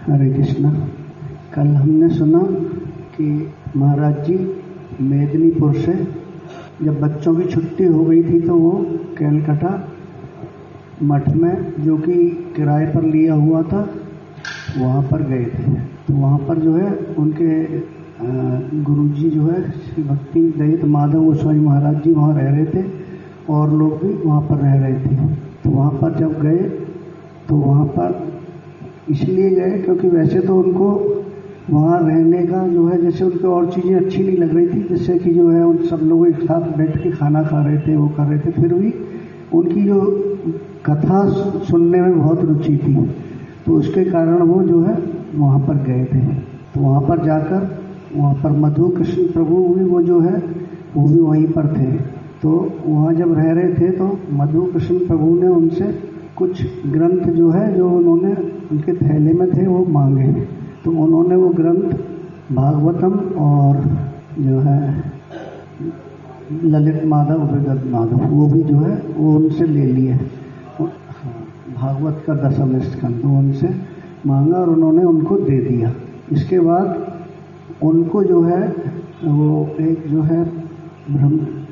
हरे कृष्णा। कल हमने सुना कि महाराज जी मेदिनीपुर से जब बच्चों की छुट्टी हो गई थी तो वो कैलकाटा मठ में जो कि किराए पर लिया हुआ था वहाँ पर गए थे। तो वहाँ पर जो है उनके गुरुजी जो है श्री भक्ति दयाल माधव गोस्वामी महाराज जी वहाँ रह रहे थे और लोग भी वहाँ पर रह रहे थे। तो वहाँ पर जब गए तो वहाँ पर इसलिए गए क्योंकि वैसे तो उनको वहाँ रहने का जो है जैसे उनको और चीज़ें अच्छी नहीं लग रही थी, जैसे कि जो है उन सब लोग एक साथ बैठ के खाना खा रहे थे, वो कर रहे थे, फिर भी उनकी जो कथा सुनने में बहुत रुचि थी तो उसके कारण वो जो है वहाँ पर गए थे। तो वहाँ पर जाकर वहाँ पर मधु कृष्ण प्रभु भी वो जो है वो भी वहीं पर थे। तो वहाँ जब रह रहे थे तो मधु कृष्ण प्रभु ने उनसे कुछ ग्रंथ जो है जो उन्होंने उनके थैले में थे वो मांगे। तो उन्होंने वो ग्रंथ भागवतम और जो है ललित माधव विगत माधव वो भी जो है वो उनसे ले लिए। भागवत का 10वें स्कंद वो उनसे मांगा और उन्होंने उनको दे दिया। इसके बाद उनको जो है वो एक जो है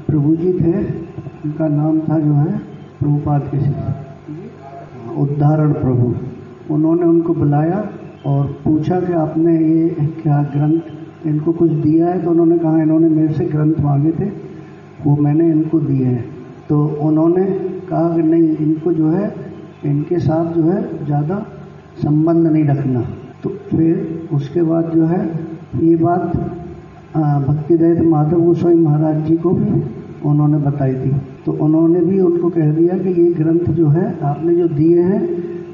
प्रभु जी थे, उनका नाम था जो है प्रभुपाद के उद्धारण प्रभु। उन्होंने उनको बुलाया और पूछा कि आपने ये क्या ग्रंथ इनको कुछ दिया है? तो उन्होंने कहा इन्होंने मेरे से ग्रंथ मांगे थे वो मैंने इनको दिए हैं। तो उन्होंने कहा कि नहीं, इनको जो है इनके साथ जो है ज़्यादा संबंध नहीं रखना। तो फिर उसके बाद जो है ये बात भक्ति दयाल माधव गोस्वामी महाराज जी को भी उन्होंने बताई थी। तो उन्होंने भी उनको कह दिया कि ये ग्रंथ जो है आपने जो दिए हैं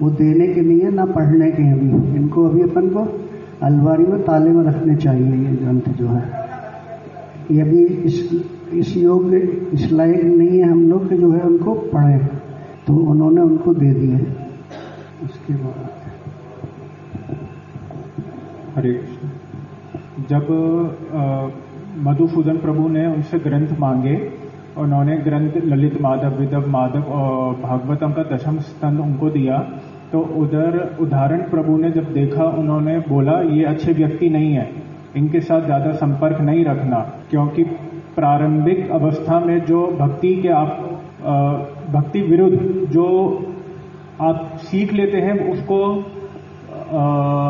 वो देने के लिए ना पढ़ने के हैं, अभी इनको अभी अपन को अलमारी में ताले में रखने चाहिए। ये ग्रंथ जो है ये अभी इस योग्य इस लायक नहीं है हम लोग के जो है उनको पढ़ें। तो उन्होंने उनको दे दिए। उसके बाद हरे जब मधुसूदन प्रभु ने उनसे ग्रंथ मांगे, उन्होंने ग्रंथ ललित माधव विदव माधव और भागवतम का 10वां स्कंद उनको दिया। तो उधर उदाहरण प्रभु ने जब देखा, उन्होंने बोला ये अच्छे व्यक्ति नहीं है, इनके साथ ज़्यादा संपर्क नहीं रखना, क्योंकि प्रारंभिक अवस्था में जो भक्ति के आप भक्ति विरुद्ध जो आप सीख लेते हैं उसको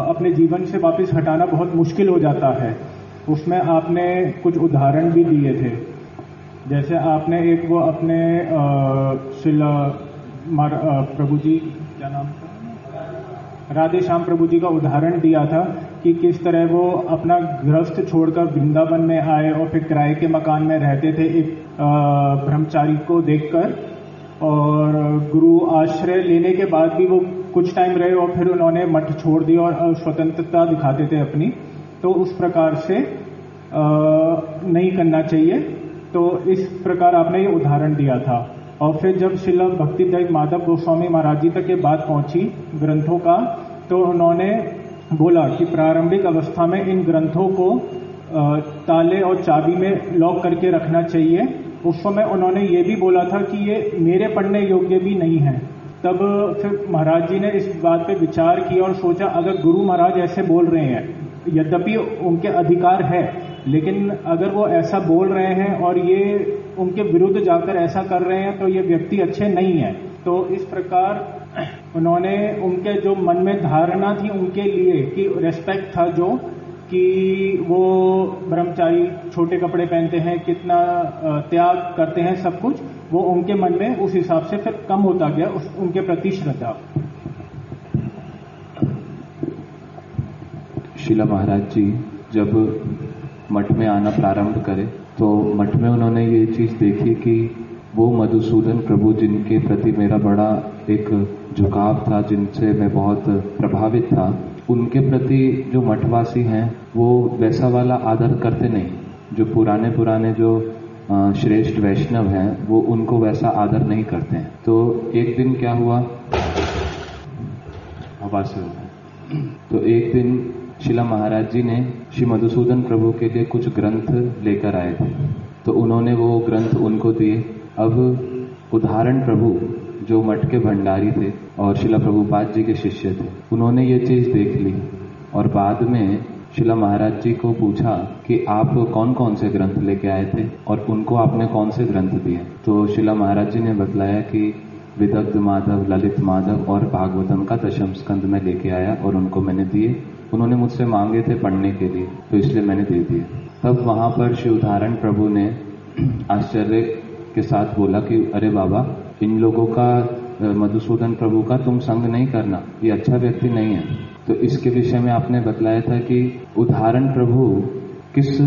अपने जीवन से वापस हटाना बहुत मुश्किल हो जाता है। उसमें आपने कुछ उदाहरण भी दिए थे, जैसे आपने एक वो अपने शिला प्रभु जी क्या नाम था, राधे श्याम प्रभु जी का उदाहरण दिया था कि किस तरह वो अपना गृहस्थ छोड़कर वृंदावन में आए और फिर किराए के मकान में रहते थे एक ब्रह्मचारी को देखकर, और गुरु आश्रय लेने के बाद भी वो कुछ टाइम रहे और फिर उन्होंने मठ छोड़ दिया और स्वतंत्रता दिखाते थे अपनी। तो उस प्रकार से नहीं करना चाहिए। तो इस प्रकार आपने ये उदाहरण दिया था। और फिर जब श्रील भक्ति दयाल माधव गोस्वामी महाराज जी तक ये बात पहुंची ग्रंथों का, तो उन्होंने बोला कि प्रारंभिक अवस्था में इन ग्रंथों को ताले और चाबी में लॉक करके रखना चाहिए। उस समय उन्होंने ये भी बोला था कि ये मेरे पढ़ने योग्य भी नहीं है। तब फिर महाराज जी ने इस बात पे विचार किया और सोचा अगर गुरु महाराज ऐसे बोल रहे हैं, यद्यपि उनके अधिकार है, लेकिन अगर वो ऐसा बोल रहे हैं और ये उनके विरुद्ध जाकर ऐसा कर रहे हैं तो ये व्यक्ति अच्छे नहीं है। तो इस प्रकार उन्होंने उनके जो मन में धारणा थी उनके लिए कि रेस्पेक्ट था जो कि वो ब्रह्मचारी छोटे कपड़े पहनते हैं, कितना त्याग करते हैं, सब कुछ वो उनके मन में उस हिसाब से फिर कम होता गया उनके प्रति श्रद्धा। शीला महाराज जी जब मठ में आना प्रारंभ करे तो मठ में उन्होंने ये चीज देखी कि वो मधुसूदन प्रभु जिनके प्रति मेरा बड़ा एक झुकाव था, जिनसे मैं बहुत प्रभावित था, उनके प्रति जो मठवासी हैं वो वैसा वाला आदर करते नहीं। जो पुराने जो श्रेष्ठ वैष्णव हैं वो उनको वैसा आदर नहीं करते हैं। तो एक दिन क्या हुआ, आवाज से होगा, तो एक दिन शिला महाराज जी ने श्री मधुसूदन प्रभु के लिए कुछ ग्रंथ लेकर आए थे। तो उन्होंने वो ग्रंथ उनको दिए। अब उदाहरण प्रभु जो मठ के भंडारी थे और शिला प्रभुपाद जी के शिष्य थे, उन्होंने ये चीज देख ली और बाद में शिला महाराज जी को पूछा कि आप कौन कौन से ग्रंथ लेके आए थे और उनको आपने कौन से ग्रंथ दिए। तो शिला महाराज जी ने बतलाया कि विदग्ध माधव, ललित माधव और भागवतम का दशम स्कंद में लेके आया और उनको मैंने दिए। उन्होंने मुझसे मांगे थे पढ़ने के लिए, तो इसलिए मैंने दे दिए। तब वहां पर शिवधारण प्रभु ने आश्चर्य के साथ बोला कि अरे बाबा, इन लोगों का, मधुसूदन प्रभु का तुम संग नहीं करना, ये अच्छा व्यक्ति नहीं है। तो इसके विषय में आपने बतलाया था कि उदाहरण प्रभु किस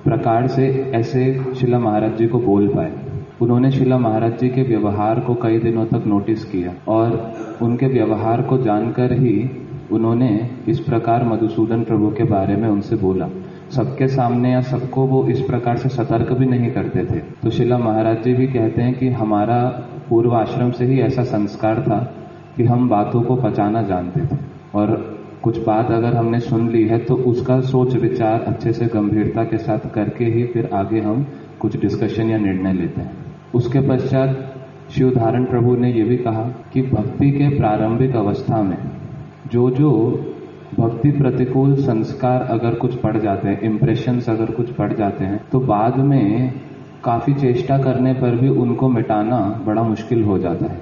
प्रकार से ऐसे शिला महाराज जी को बोल पाए। उन्होंने शिला महाराज जी के व्यवहार को कई दिनों तक नोटिस किया और उनके व्यवहार को जानकर ही उन्होंने इस प्रकार मधुसूदन प्रभु के बारे में उनसे बोला। सबके सामने या सबको वो इस प्रकार से सतर्क भी नहीं करते थे। तो शिला महाराज जी भी कहते हैं कि हमारा पूर्व आश्रम से ही ऐसा संस्कार था कि हम बातों को पचाना जानते थे और कुछ बात अगर हमने सुन ली है तो उसका सोच विचार अच्छे से गंभीरता के साथ करके ही फिर आगे हम कुछ डिस्कशन या निर्णय लेते हैं। उसके पश्चात शिवधारण प्रभु ने यह भी कहा कि भक्ति के प्रारंभिक अवस्था में जो भक्ति प्रतिकूल संस्कार अगर कुछ पड़ जाते हैं, इम्प्रेशंस अगर कुछ पड़ जाते हैं, तो बाद में काफी चेष्टा करने पर भी उनको मिटाना बड़ा मुश्किल हो जाता है।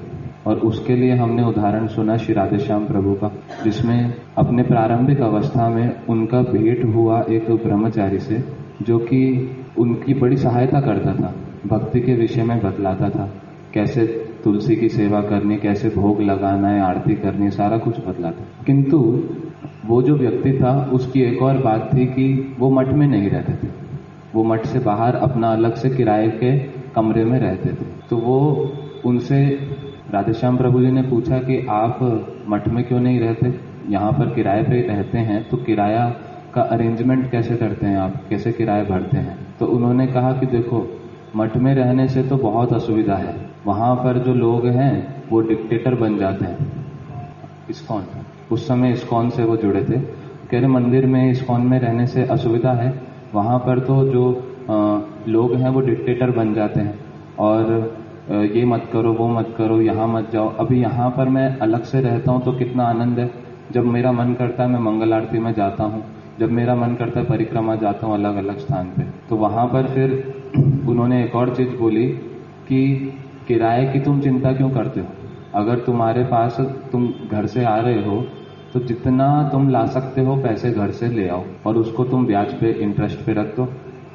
और उसके लिए हमने उदाहरण सुना श्री राधेश्याम प्रभु का, जिसमें अपने प्रारंभिक अवस्था में उनका भेंट हुआ एक ब्रह्मचारी से, जो कि उनकी बड़ी सहायता करता था, भक्ति के विषय में बतलाता था, कैसे तुलसी की सेवा करनी, कैसे भोग लगाना है, आरती करनी है, सारा कुछ बतलाता। किंतु वो जो व्यक्ति था उसकी एक और बात थी कि वो मठ में नहीं रहते थे, वो मठ से बाहर अपना अलग से किराए के कमरे में रहते थे। तो वो उनसे राधेश्याम प्रभु जी ने पूछा कि आप मठ में क्यों नहीं रहते, यहाँ पर किराए पे रहते हैं, तो किराया का अरेंजमेंट कैसे करते हैं आप, कैसे किराया भरते हैं। तो उन्होंने कहा कि देखो, मठ में रहने से तो बहुत असुविधा है, वहां पर जो लोग हैं वो डिक्टेटर बन जाते हैं। इस्कॉन, उस समय इस्कॉन से वो जुड़े थे, कह रहे मंदिर में इस्कॉन में रहने से असुविधा है, वहां पर तो जो लोग हैं वो डिक्टेटर बन जाते हैं और ये मत करो, वो मत करो, यहाँ मत जाओ। अभी यहाँ पर मैं अलग से रहता हूँ तो कितना आनंद है, जब मेरा मन करता है मैं मंगल आरती में जाता हूँ, जब मेरा मन करता है परिक्रमा जाता हूँ अलग अलग स्थान पे। तो वहां पर फिर उन्होंने एक और चीज बोली कि किराए की तुम चिंता क्यों करते हो, अगर तुम्हारे पास, तुम घर से आ रहे हो तो जितना तुम ला सकते हो पैसे घर से ले आओ और उसको तुम ब्याज पे, इंटरेस्ट पे रख दो,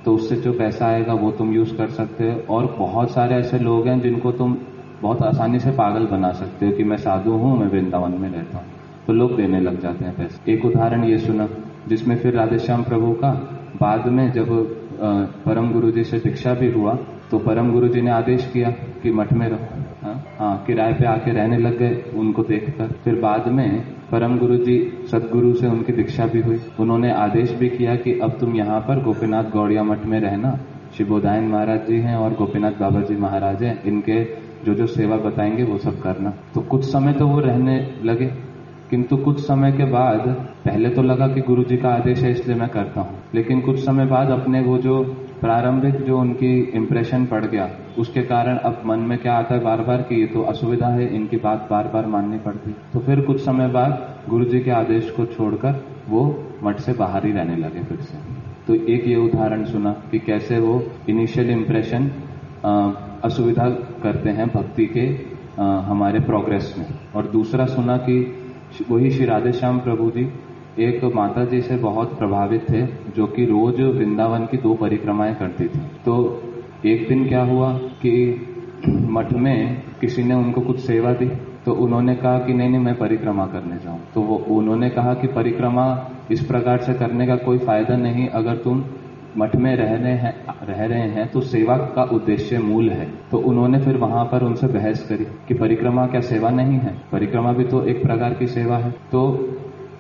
तो उससे जो पैसा आएगा वो तुम यूज कर सकते हो। और बहुत सारे ऐसे लोग हैं जिनको तुम बहुत आसानी से पागल बना सकते हो कि मैं साधु हूँ, मैं वृंदावन में रहता हूँ, तो लोग देने लग जाते हैं पैसे। एक उदाहरण ये सुना जिसमें फिर राधेश्याम प्रभु का बाद में जब परम गुरु जी से दीक्षा भी हुआ तो परम गुरु जी ने आदेश किया कि मठ में रहो। हाँ, किराए पे आके रहने लग गए उनको देखकर। फिर बाद में परम गुरु जी सदगुरु से उनकी दीक्षा भी हुई, उन्होंने आदेश भी किया कि अब तुम यहाँ पर गोपीनाथ गौड़िया मठ में रहना, शिवोदायन महाराज जी हैं और गोपीनाथ बाबा जी महाराज हैं, इनके जो जो सेवा बताएंगे वो सब करना। तो कुछ समय तो वो रहने लगे, किंतु कुछ समय के बाद पहले तो लगा कि गुरु जी का आदेश है इसलिए मैं करता हूँ, लेकिन कुछ समय बाद अपने वो जो प्रारंभिक जो उनकी इम्प्रेशन पड़ गया, उसके कारण अब मन में क्या आता है बार बार कि ये तो असुविधा है, इनकी बात बार बार माननी पड़ती। तो फिर कुछ समय बाद गुरु जी के आदेश को छोड़कर वो मठ से बाहर ही रहने लगे फिर से। तो एक ये उदाहरण सुना कि कैसे वो इनिशियल इम्प्रेशन असुविधा करते हैं भक्ति के हमारे प्रोग्रेस में। और दूसरा सुना कि वही श्री राधेश्याम प्रभु जी एक माता जी से बहुत प्रभावित थे, जो कि रोज वृंदावन की 2 परिक्रमाएं करती थी। तो एक दिन क्या हुआ कि मठ में किसी ने उनको कुछ सेवा दी, तो उन्होंने कहा कि नहीं मैं परिक्रमा करने जाऊं। तो वो उन्होंने कहा कि परिक्रमा इस प्रकार से करने का कोई फायदा नहीं, अगर तुम मठ में रह रहे हैं तो सेवा का उद्देश्य मूल है। तो उन्होंने फिर वहां पर उनसे बहस करी कि परिक्रमा क्या सेवा नहीं है, परिक्रमा भी तो एक प्रकार की सेवा है। तो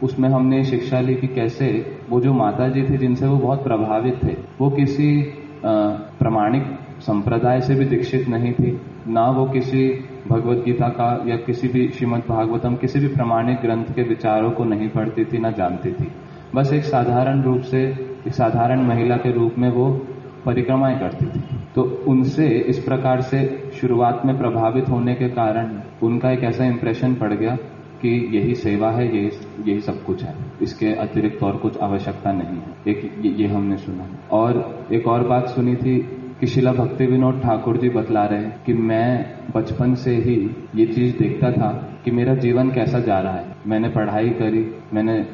उसमें हमने शिक्षा ली कि कैसे वो जो माता जी थी जिनसे वो बहुत प्रभावित थे, वो किसी प्रामाणिक संप्रदाय से भी दीक्षित नहीं थी, ना वो किसी भगवत गीता का या किसी भी श्रीमद् भागवतम किसी भी प्रामाणिक ग्रंथ के विचारों को नहीं पढ़ती थी, ना जानती थी। बस एक साधारण रूप से एक साधारण महिला के रूप में वो परिक्रमाएं करती थी। तो उनसे इस प्रकार से शुरुआत में प्रभावित होने के कारण उनका एक ऐसा इंप्रेशन पड़ गया कि यही सेवा है, यही सब कुछ है, इसके अतिरिक्त और कुछ आवश्यकता नहीं है। एक ये हमने सुना। और एक और बात सुनी थी कि शिला भक्ति विनोद ठाकुर जी बतला रहे हैं कि मैं बचपन से ही ये चीज देखता था कि मेरा जीवन कैसा जा रहा है। मैंने पढ़ाई करी, मैंने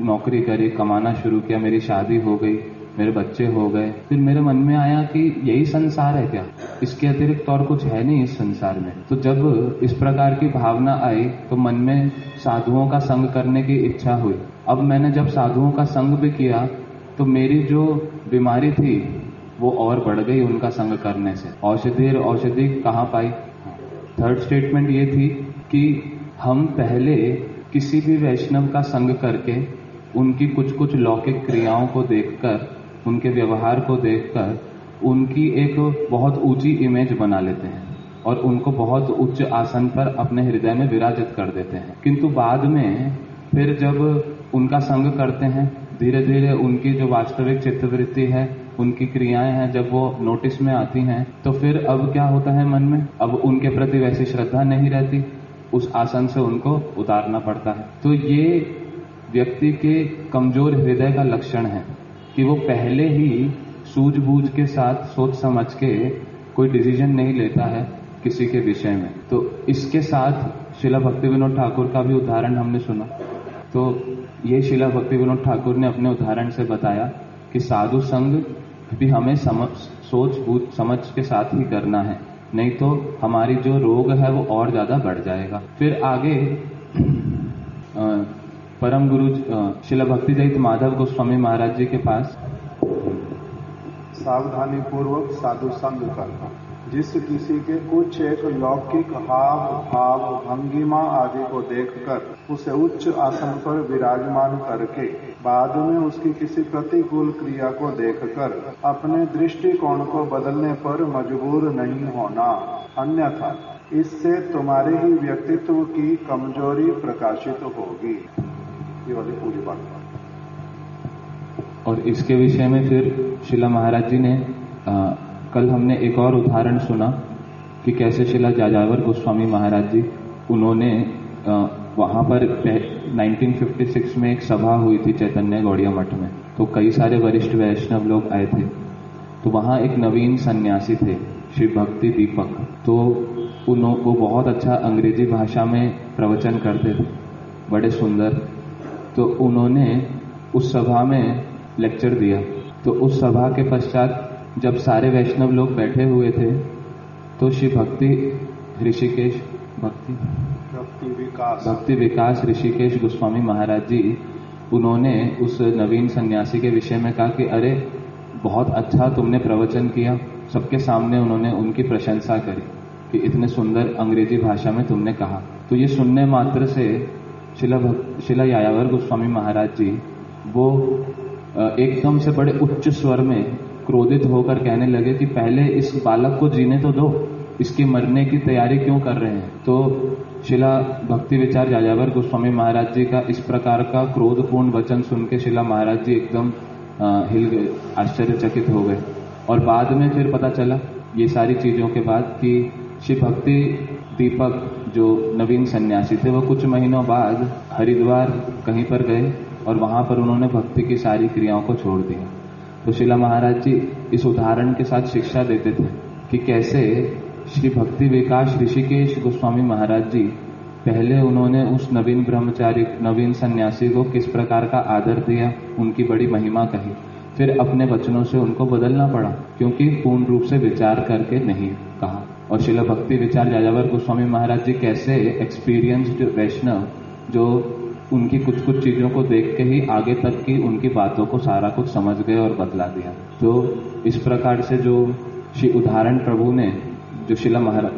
नौकरी करी, कमाना शुरू किया, मेरी शादी हो गई, मेरे बच्चे हो गए। फिर मेरे मन में आया कि यही संसार है क्या, इसके अतिरिक्त और कुछ है नहीं इस संसार में। तो जब इस प्रकार की भावना आई तो मन में साधुओं का संग करने की इच्छा हुई। अब मैंने जब साधुओं का संग भी किया तो मेरी जो बीमारी थी वो और बढ़ गई उनका संग करने से। औषधि कहाँ पाई? थर्ड स्टेटमेंट ये थी कि हम पहले किसी भी वैष्णव का संग करके उनकी कुछ लौकिक क्रियाओं को देखकर, उनके व्यवहार को देखकर उनकी एक बहुत ऊंची इमेज बना लेते हैं और उनको बहुत उच्च आसन पर अपने हृदय में विराजित कर देते हैं। किंतु बाद में फिर जब उनका संग करते हैं, धीरे धीरे उनकी जो वास्तविक चित्तवृत्ति है, उनकी क्रियाएं हैं, जब वो नोटिस में आती हैं तो फिर अब क्या होता है मन में, अब उनके प्रति वैसी श्रद्धा नहीं रहती, उस आसन से उनको उतारना पड़ता है। तो ये व्यक्ति के कमजोर हृदय का लक्षण है कि वो पहले ही सूझबूझ के साथ सोच समझ के कोई डिसीजन नहीं लेता है किसी के विषय में। तो इसके साथ शिला भक्ति विनोद ठाकुर का भी उदाहरण हमने सुना। तो ये शिला भक्ति विनोद ठाकुर ने अपने उदाहरण से बताया कि साधु संग भी हमें सोच बूझ समझ के साथ ही करना है, नहीं तो हमारी जो रोग है वो और ज्यादा बढ़ जाएगा। फिर आगे परम गुरु शिला भक्ति जयंत माधव गोस्वामी महाराज जी के पास सावधानी पूर्वक साधु संग करना। जिस किसी के कुछ एक लौकिक हाव भाव भंगिमा आदि को देखकर उसे उच्च आसन पर विराजमान करके बाद में उसकी किसी प्रतिकूल क्रिया को देखकर अपने दृष्टिकोण को बदलने पर मजबूर नहीं होना, अन्यथा इससे तुम्हारे ही व्यक्तित्व की कमजोरी प्रकाशित होगी। ये वाली पूरी बात। और इसके विषय में फिर शिला महाराज जी ने कल हमने एक और उदाहरण सुना कि कैसे शिला जाजावर गोस्वामी महाराज जी, उन्होंने वहां पर 1956 में एक सभा हुई थी चैतन्य गौड़िया मठ में। तो कई सारे वरिष्ठ वैष्णव लोग आए थे। तो वहां एक नवीन सन्यासी थे, श्री भक्ति दीपक। तो वो बहुत अच्छा अंग्रेजी भाषा में प्रवचन करते थे, बड़े सुंदर। तो उन्होंने उस सभा में लेक्चर दिया। तो उस सभा के पश्चात जब सारे वैष्णव लोग बैठे हुए थे तो श्री भक्ति विकास ऋषिकेश गोस्वामी महाराज जी, उन्होंने उस नवीन सन्यासी के विषय में कहा कि अरे बहुत अच्छा तुमने प्रवचन किया। सबके सामने उन्होंने उनकी प्रशंसा करी कि इतने सुंदर अंग्रेजी भाषा में तुमने कहा। तो ये सुनने मात्र से शिला यायावर गोस्वामी महाराज जी वो एकदम से बड़े उच्च स्वर में क्रोधित होकर कहने लगे कि पहले इस बालक को जीने तो दो, इसकी मरने की तैयारी क्यों कर रहे हैं। तो शिला भक्ति विचार यायावर गोस्वामी महाराज जी का इस प्रकार का क्रोधपूर्ण वचन सुन के शिला महाराज जी एकदम हिल गए, आश्चर्यचकित हो गए। और बाद में फिर पता चला ये सारी चीजों के बाद कि श्री भक्ति दीपक जो नवीन सन्यासी थे वो कुछ महीनों बाद हरिद्वार कहीं पर गए और वहां पर उन्होंने भक्ति की सारी क्रियाओं को छोड़ दिया। तो शिला महाराज जी इस उदाहरण के साथ शिक्षा देते थे कि कैसे श्री भक्ति विकास ऋषिकेश गोस्वामी महाराज जी पहले उन्होंने उस नवीन ब्रह्मचारी नवीन सन्यासी को किस प्रकार का आदर दिया, उनकी बड़ी महिमा कही, फिर अपने वचनों से उनको बदलना पड़ा क्योंकि पूर्ण रूप से विचार करके नहीं कहा। और शिला भक्ति विचार यायावर गोस्वामी महाराज जी कैसे एक्सपीरियंस्ड वैष्णव जो उनकी कुछ चीजों को देख के ही आगे तक की उनकी बातों को सारा कुछ समझ गए और बदला दिया। तो इस प्रकार से जो श्री उदाहरण प्रभु ने जो शिला महाराज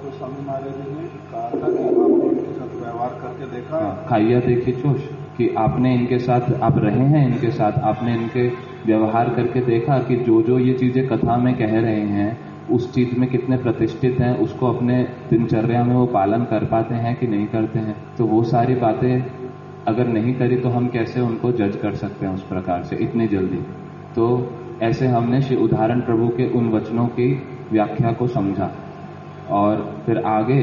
गोस्वामी महाराज जी ने कहा था कि आपने इनके साथ व्यवहार करके देखा, खाइया देखी चोश, कि आपने इनके साथ, आप रहे हैं इनके साथ, आपने इनके व्यवहार करके देखा कि जो ये चीजें कथा में कह रहे हैं उस चीज में कितने प्रतिष्ठित हैं, उसको अपने दिनचर्या में वो पालन कर पाते हैं कि नहीं करते हैं। तो वो सारी बातें अगर नहीं करी तो हम कैसे उनको जज कर सकते हैं उस प्रकार से इतनी जल्दी। तो ऐसे हमने श्री उदाहरण प्रभु के उन वचनों की व्याख्या को समझा। और फिर आगे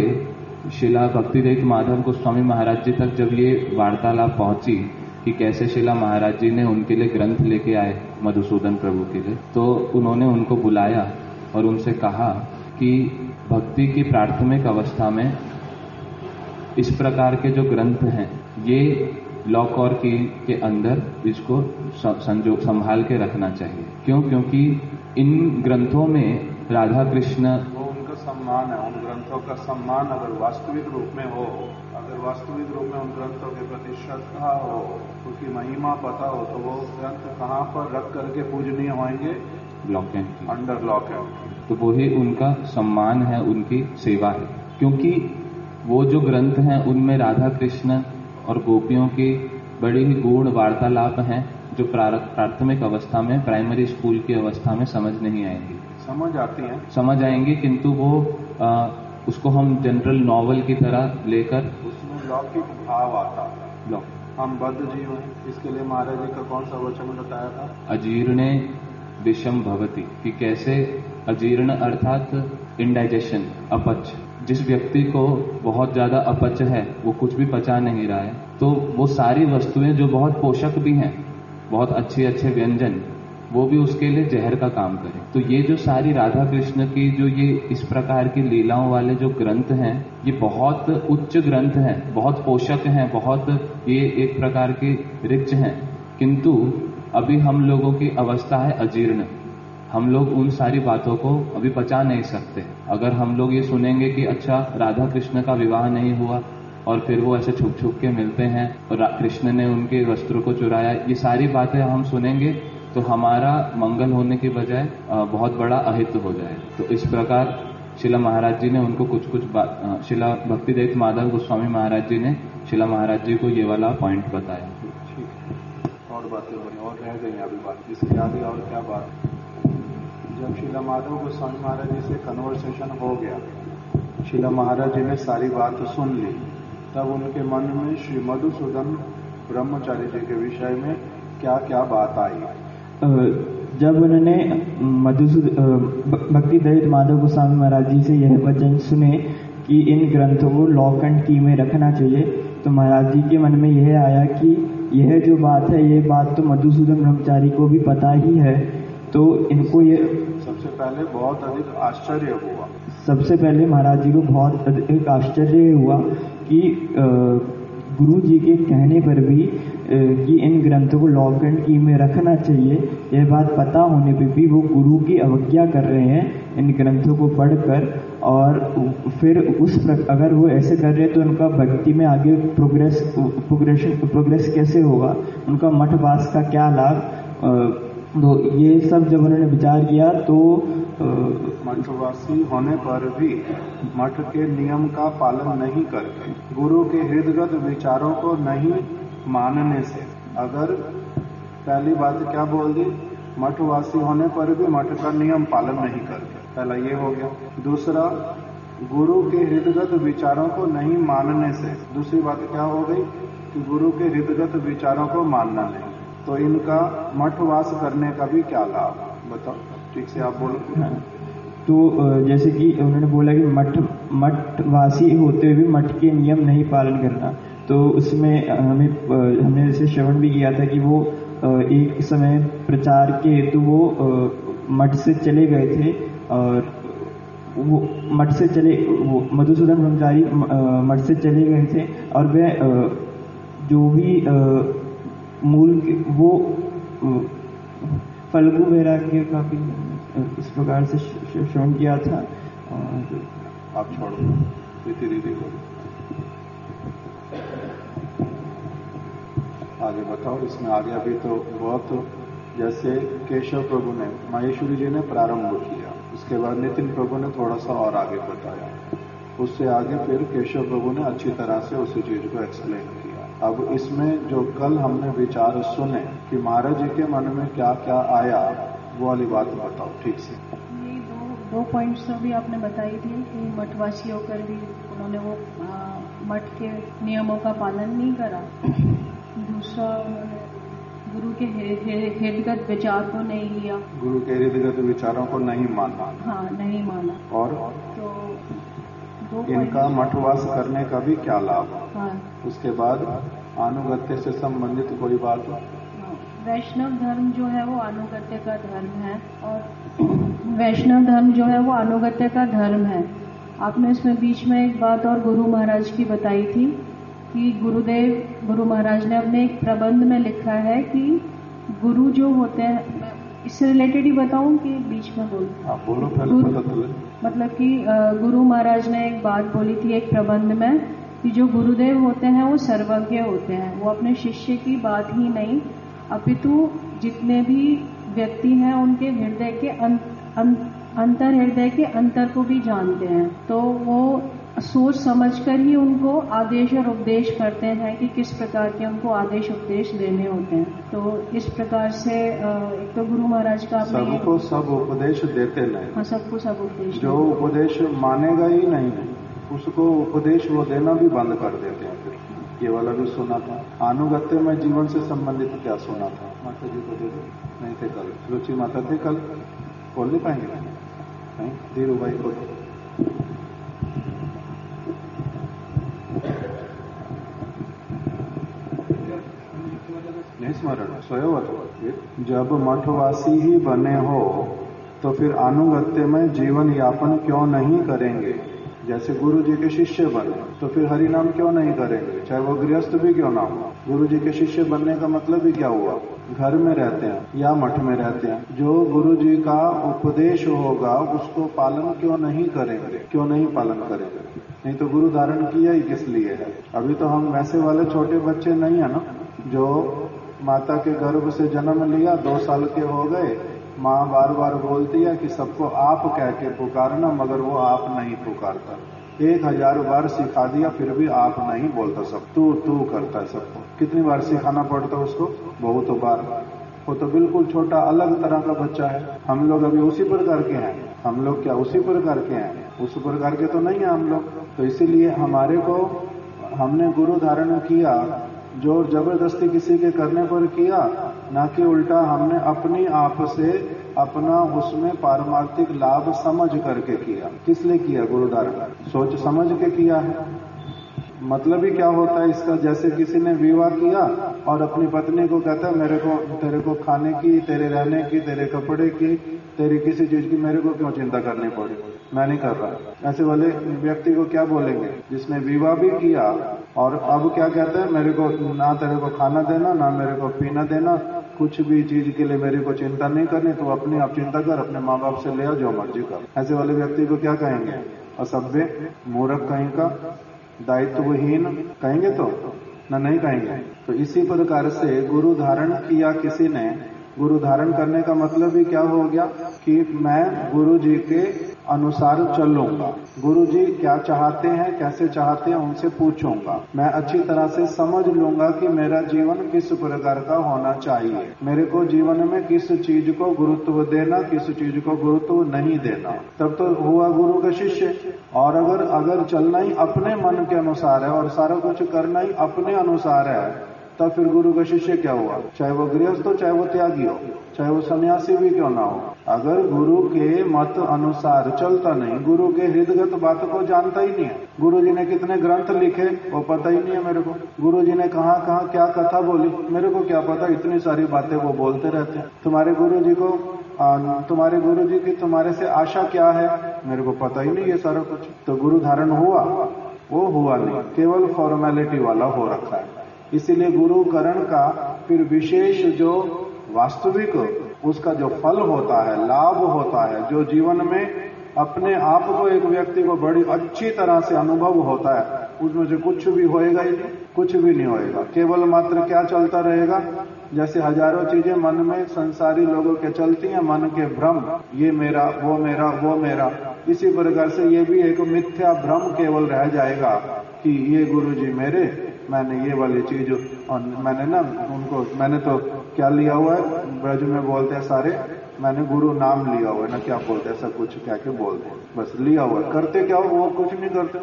शिला भक्तिदेव माधव गोस्वामी महाराज जी तक जब ये वार्तालाप पहुंची कि कैसे शिला महाराज जी ने उनके लिए ग्रंथ लेके आए मधुसूदन प्रभु के लिए, तो उन्होंने उनको बुलाया और उनसे कहा कि भक्ति की प्राथमिक अवस्था में इस प्रकार के जो ग्रंथ हैं ये लॉक और की के अंदर इसको संभाल के रखना चाहिए। क्यों? क्योंकि इन ग्रंथों में राधा कृष्ण वो उनका सम्मान है, उन ग्रंथों का सम्मान अगर वास्तविक रूप में हो, अगर वास्तविक रूप में उन ग्रंथों के प्रति श्रद्धा हो, उसकी महिमा पता हो, तो वो ग्रंथ कहाँ पर रख करके पूजनीय होंगे? लॉक एंड की, अंडर लॉक एंड। तो वही उनका सम्मान है, उनकी सेवा है। क्योंकि वो जो ग्रंथ हैं उनमें राधा कृष्ण और गोपियों की बड़ी ही गूढ़ वार्तालाप हैं जो प्राथमिक अवस्था में, प्राइमरी स्कूल की अवस्था में समझ नहीं आएंगी। समझ आती हैं, समझ आएंगी, किंतु वो उसको हम जनरल नॉवल की तरह लेकर उसमें लौकिक भाव आता है। हम बद्ध जीव हैं, इसके लिए महाराज जी का कौन सा वचन बताया था? अजीर्णे विषम भवति, कि कैसे अजीर्ण अर्थात इंडाइजेशन, अपच। जिस व्यक्ति को बहुत ज्यादा अपच है, वो कुछ भी पचा नहीं रहा है, तो वो सारी वस्तुएं जो बहुत पोषक भी हैं, बहुत अच्छे अच्छे व्यंजन, वो भी उसके लिए जहर का काम करें। तो ये जो सारी राधा कृष्ण की जो ये इस प्रकार की लीलाओं वाले जो ग्रंथ हैं, ये बहुत उच्च ग्रंथ हैं, बहुत पोषक हैं, बहुत ये एक प्रकार के रिच हैं, किंतु अभी हम लोगों की अवस्था है अजीर्ण। हम लोग उन सारी बातों को अभी पचा नहीं सकते। अगर हम लोग ये सुनेंगे कि अच्छा राधा कृष्ण का विवाह नहीं हुआ और फिर वो ऐसे छुप छुप के मिलते हैं और कृष्ण ने उनके वस्त्रों को चुराया, ये सारी बातें हम सुनेंगे तो हमारा मंगल होने की बजाय बहुत बड़ा अहित हो जाए। तो इस प्रकार शिला महाराज जी ने उनको कुछ शिला भक्तिदेव माधव गोस्वामी महाराज जी ने शिला महाराज जी को ये वाला पॉइंट बताया। और बातें बनी और रह गई अभी बात, इसके आगे और क्या बात? जब शिला माधव गोस्वामी महाराज जी से कन्वर्सेशन हो गया, शिला महाराज जी ने सारी बात सुन ली, तब उनके मन में श्री मधुसूदन ब्रह्मचारी जी के विषय में क्या क्या बात आई? जब उन्होंने भक्तिदेव माधव गोस्वामी महाराज जी से यह वचन सुने कि इन ग्रंथों को लॉक एंड की में रखना चाहिए, तो महाराज जी के मन में यह आया कि यह जो बात है, ये बात तो मधुसूदन ब्रह्मचारी को भी पता ही है, तो इनको ये सबसे पहले बहुत अधिक आश्चर्य हुआ। सबसे पहले महाराज जी को बहुत अधिक आश्चर्य हुआ कि गुरु जी के कहने पर भी कि इन ग्रंथों को लॉक एंड की में रखना चाहिए, यह बात पता होने पर भी वो गुरु की अवज्ञा कर रहे हैं इन ग्रंथों को पढ़कर। और फिर अगर वो ऐसे कर रहे हैं तो उनका भक्ति में आगे प्रोग्रेस कैसे होगा, उनका मठवास का क्या लाभ? तो ये सब जब उन्होंने विचार किया तो मठवासी होने पर भी मठ के नियम का पालन नहीं करके, गुरु के हृदयगत विचारों को नहीं मानने से, अगर पहली बात क्या बोल दी, मठवासी होने पर भी मठ का नियम पालन नहीं करके, पहला ये हो गया। दूसरा, गुरु के हृदयगत विचारों को नहीं मानने से, दूसरी बात क्या हो गई कि गुरु के हृदयगत विचारों को मानना नहीं, तो इनका मठवास करने का भी क्या लाभ? बताओ ठीक से आप बोलो। हाँ, तो जैसे कि उन्होंने बोला कि मठवासी होते हुए भी मठ के नियम नहीं पालन करना, तो उसमें हमने जैसे श्रवण भी किया था कि वो एक समय प्रचार के हेतु वो मठ से चले गए थे, और वो मधुसूदन ब्रह्मचारी मठ से चले गए थे, और वे जो भी मूल वो फल्गु वैराग्य का भी इस प्रकार से श्रवण किया था। और आप छोड़ो दीदी को आगे बताओ। इसमें आगे अभी तो बहुत, जैसे केशव प्रभु ने, माहेश्वरी जी ने प्रारंभ किया, उसके बाद नितिन प्रभु ने थोड़ा सा और आगे बताया, उससे आगे फिर केशव प्रभु ने अच्छी तरह से उसी चीज को एक्सप्लेन किया। अब इसमें जो कल हमने विचार सुने कि महाराज जी के मन में क्या क्या आया, वो वाली बात बताओ ठीक से। ये दो पॉइंट्स तो भी आपने बताई थी कि मठवासी होकर भी उन्होंने वो मठ के नियमों का पालन नहीं करा। दूसरा, उन्होंने गुरु के हृदयगत विचार को नहीं लिया, गुरु के हृदयगत विचारों को नहीं माना। हाँ, नहीं माना। और तो इनका मठवास करने का भी क्या लाभ। हाँ, उसके बाद अनुगत्य से संबंधित कोई बात। वैष्णव धर्म जो है वो अनुगत्य का धर्म है, और वैष्णव धर्म जो है वो अनुगत्य का धर्म है। आपने इसमें बीच में एक बात और गुरु महाराज की बताई थी कि गुरु महाराज ने अपने एक प्रबंध में लिखा है कि गुरु जो होते हैं, इससे रिलेटेड ही बताऊं कि बीच में बोलो पहले मतलब कि गुरु महाराज ने एक बात बोली थी एक प्रबंध में कि जो गुरुदेव होते हैं वो सर्वज्ञ होते हैं। वो अपने शिष्य की बात ही नहीं अपितु जितने भी व्यक्ति हैं उनके हृदय के अंतर हृदय के अंतर को भी जानते हैं। तो वो सोच समझकर ही उनको आदेश और उपदेश करते हैं कि किस प्रकार के उनको आदेश उपदेश देने होते हैं। तो इस प्रकार से एक तो गुरु महाराज का सबको सब उपदेश देते नहीं। हाँ, सबको सब उपदेश, जो उपदेश मानेगा ही नहीं उसको उपदेश वो देना भी बंद कर देते हैं। फिर ये वाला भी सुना था। अनुगत्य में जीवन से संबंधित क्या सुना था? माता जी को दे दो। नहीं थे कल, रुचि माता थे कल, बोल नहीं पाएंगे नहीं? धीरू भाई को नहीं स्मरण स्वयं। जब मठवासी ही बने हो तो फिर अनुगत्य में जीवन यापन क्यों नहीं करेंगे? जैसे गुरु जी के शिष्य बने तो फिर हरि नाम क्यों नहीं करेंगे, चाहे वो गृहस्थ भी क्यों ना हो। गुरु जी के शिष्य बनने का मतलब ही क्या हुआ? घर में रहते हैं या मठ में रहते हैं, जो गुरु जी का उपदेश होगा उसको पालन क्यों नहीं करेंगे? क्यों नहीं पालन करेंगे? नहीं तो गुरु धारण किया ही किस लिए है? अभी तो हम वैसे वाले छोटे बच्चे नहीं है ना, जो माता के गर्भ से जन्म लिया, 2 साल के हो गए, माँ बार बार बोलती है कि सबको आप कह के पुकारना, मगर वो आप नहीं पुकारता। 1000 बार सिखा दिया फिर भी आप नहीं बोलता, सब तू तू करता है सबको। कितनी बार सिखाना पड़ता उसको? बहुत बार। वो तो बिल्कुल छोटा अलग तरह का बच्चा है। हम लोग अभी उसी प्रकार के हैं। हम लोग क्या उसी प्रकार के हैं? उस प्रकार के तो नहीं है हम लोग। तो इसीलिए हमारे को हमने गुरु धारण किया जो जबरदस्ती किसी के करने पर किया, ना कि उल्टा हमने अपनी आप से अपना उसमें पारमार्थिक लाभ समझ करके किया। किस लिए किया गुरु धारण? सोच समझ के किया है। मतलब ही क्या होता है इसका? जैसे किसी ने विवाह किया और अपनी पत्नी को कहता है तेरे को खाने की, तेरे रहने की, तेरे कपड़े की, तेरी किसी चीज की मेरे को क्यों चिंता करनी पड़ी, मैं नहीं कर रहा। ऐसे वाले व्यक्ति को क्या बोलेंगे? जिसने विवाह भी किया और अब क्या कहता है, मेरे को ना तेरे को खाना देना, ना मेरे को पीना देना, कुछ भी चीज के लिए मेरे को चिंता नहीं करनी, तो अपनी आप चिंता कर, अपने माँ बाप से ले आओ, जो मर्जी कर। ऐसे वाले व्यक्ति को क्या कहेंगे? असभ्य, मूर्ख कहीं का, दायित्वहीन कहेंगे तो ना, नहीं कहेंगे। तो इसी प्रकार से गुरु धारण किया किसी ने, गुरु धारण करने का मतलब ही क्या हो गया कि मैं गुरु जी के अनुसार चलूंगा। गुरु जी क्या चाहते हैं, कैसे चाहते हैं, उनसे पूछूंगा। मैं अच्छी तरह से समझ लूंगा कि मेरा जीवन किस प्रकार का होना चाहिए, मेरे को जीवन में किस चीज को गुरुत्व देना, किस चीज को गुरुत्व नहीं देना। तब तो हुआ गुरु का शिष्य। और अगर चलना ही अपने मन के अनुसार है और सारा कुछ करना ही अपने अनुसार है, तब फिर गुरु का शिष्य क्या हुआ? चाहे वो गृहस्थ हो, चाहे वो त्यागी हो, चाहे वो सन्यासी भी क्यों ना हो। अगर गुरु के मत अनुसार चलता नहीं, गुरु के हृदयगत बात को जानता ही नहीं है। गुरु जी ने कितने ग्रंथ लिखे वो पता ही नहीं है मेरे को। गुरु जी ने कहाँ कहाँ क्या कथा बोली मेरे को क्या पता। इतनी सारी बातें वो बोलते रहते हैं। तुम्हारे गुरु जी को, तुम्हारे गुरु जी की तुम्हारे से आशा क्या है, मेरे को पता ही नहीं ये सारा कुछ। तो गुरु धारण हुआ? वो हुआ नहीं, केवल फॉर्मेलिटी वाला हो रखा है। इसीलिए गुरुकरण का फिर विशेष जो वास्तविक उसका जो फल होता है, लाभ होता है, जो जीवन में अपने आप को एक व्यक्ति को बड़ी अच्छी तरह से अनुभव होता है, उसमें से कुछ भी होएगा ही नहीं, कुछ भी नहीं होएगा। केवल मात्र क्या चलता रहेगा? जैसे हजारों चीजें मन में संसारी लोगों के चलती हैं, मन के भ्रम, ये मेरा, वो मेरा, वो मेरा। इसी प्रकार से ये भी एक मिथ्या भ्रम केवल रह जाएगा कि ये गुरु जी मेरे, मैंने ये वाली चीज, और मैंने तो क्या लिया हुआ है, ब्रज में बोलते हैं सारे मैंने गुरु नाम लिया हुआ है ना, क्या बोलते ऐसा कुछ कह के बोल दे, बस लिया हुआ। करते क्या हो, वो कुछ नहीं करते।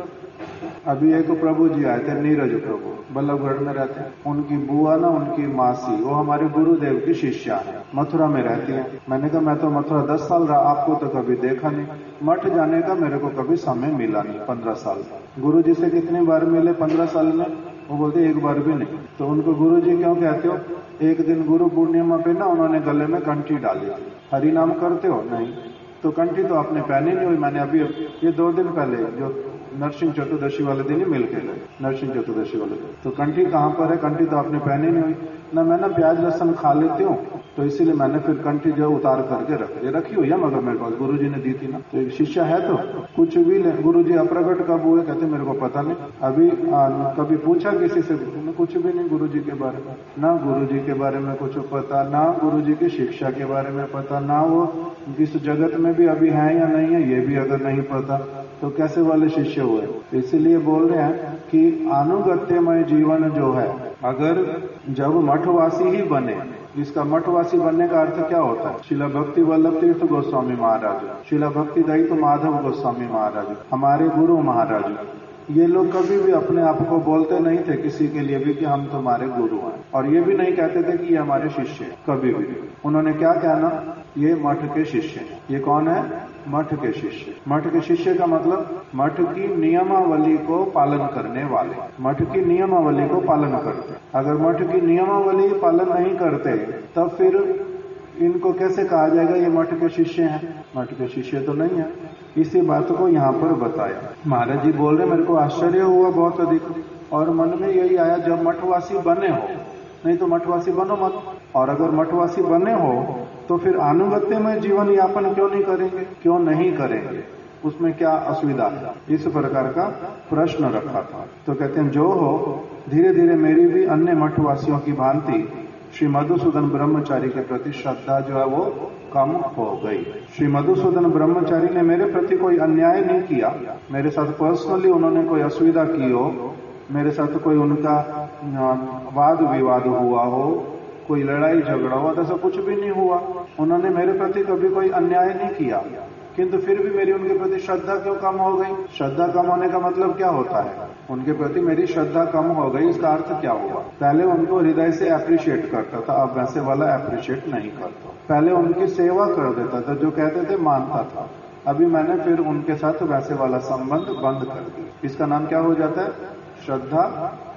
अभी एक प्रभु जी आए थे, नीरज प्रभु, बल्लभगढ़ में रहते हैं। उनकी बुआ ना, उनकी मासी, वो हमारे गुरुदेव की शिष्या है, मथुरा में रहती है। मैंने कहा मैं तो मथुरा 10 साल रहा, आपको तो कभी देखा नहीं। मठ जाने का मेरे को कभी समय मिला नहीं 15 साल। गुरु जी से कितनी बार मिले 15 साल में? वो बोलते एक बार भी नहीं। तो उनको गुरु जी क्यों कहते हो? एक दिन गुरु पूर्णिमा पे ना उन्होंने गले में कंठी डाली। हरि नाम करते हो? नहीं। तो कंठी तो आपने पहनी नहीं हुई। मैंने अभी ये 2 दिन पहले जो नरसिंह चतुर्दशी वाले दिन ही मिल के गए, नरसिंह चतुर्दशी वाले दिन। तो कंठी कहाँ पर है? कंठी तो आपने पहनी नहीं हुई ना। मैं ना प्याज लहसन खा लेती हूँ, तो इसीलिए मैंने फिर कंठी जो उतार करके रखी हुई है, मगर मेरे पास गुरु जी ने दी थी ना। तो एक शिष्य है तो कुछ भी ले। गुरु जी अप्रगट कब हुए? कहते मेरे को पता नहीं। अभी कभी पूछा किसी से? कुछ भी नहीं गुरु जी के बारे में, ना गुरु जी के बारे में कुछ पता, ना गुरु जी की शिक्षा के बारे में पता, ना वो किस जगत में भी अभी है या नहीं है ये भी अगर नहीं पता, तो कैसे वाले शिष्य हुए? इसीलिए बोल रहे हैं कि अनुगत्यमय जीवन जो है, अगर जब मठवासी ही बने, इसका मठवासी बनने का अर्थ क्या होता है? शिला भक्ति वल्लभ तीर्थ गोस्वामी महाराज, शिला भक्ति दयित माधव गोस्वामी महाराज, हमारे गुरु महाराज, ये लोग कभी भी अपने आप को बोलते नहीं थे किसी के लिए भी कि हम तुम्हारे गुरु हैं, और ये भी नहीं कहते थे कि ये हमारे शिष्य हैं। कभी भी उन्होंने क्या कहना? ये मठ के शिष्य हैं। ये कौन है? मठ के शिष्य। मठ के शिष्य का मतलब मठ की नियमावली को पालन करने वाले, मठ की नियमावली को पालन करते। अगर मठ की नियमावली पालन नहीं करते तब फिर इनको कैसे कहा जाएगा ये मठ के शिष्य हैं? मठ के शिष्य तो नहीं है। इसी बात को यहाँ पर बताया। महाराज जी बोल रहे मेरे को आश्चर्य हुआ बहुत अधिक, और मन में यही आया जब मठवासी बने हो, नहीं तो मठवासी बनो मत, और अगर मठवासी बने हो तो फिर अनुगत्यमय जीवन यापन क्यों नहीं करेंगे? क्यों नहीं करेंगे? उसमें क्या असुविधा है? इस प्रकार का प्रश्न रखा था। तो कहते हैं जो हो, धीरे धीरे मेरी भी अन्य मठवासियों की भांति श्री मधुसूदन ब्रह्मचारी के प्रति श्रद्धा जो है वो कम हो गई। श्री मधुसूदन ब्रह्मचारी ने मेरे प्रति कोई अन्याय नहीं किया, मेरे साथ पर्सनली उन्होंने कोई असुविधा की हो, मेरे साथ कोई उनका वाद विवाद हुआ हो, कोई लड़ाई झगड़ा हुआ, ऐसा कुछ भी नहीं हुआ। उन्होंने मेरे प्रति कभी कोई अन्याय नहीं किया, किंतु फिर भी मेरी उनके प्रति श्रद्धा क्यों कम हो गई? श्रद्धा कम होने का मतलब क्या होता है? उनके प्रति मेरी श्रद्धा कम हो गई, इसका अर्थ क्या हुआ? पहले उनको हृदय से अप्रिशिएट करता था, अब वैसे वाला अप्रिशिएट नहीं करता। पहले उनकी सेवा कर देता था, जो कहते थे मानता था, अभी मैंने फिर उनके साथ वैसे वाला संबंध बंद कर दिया। इसका नाम क्या हो जाता है? श्रद्धा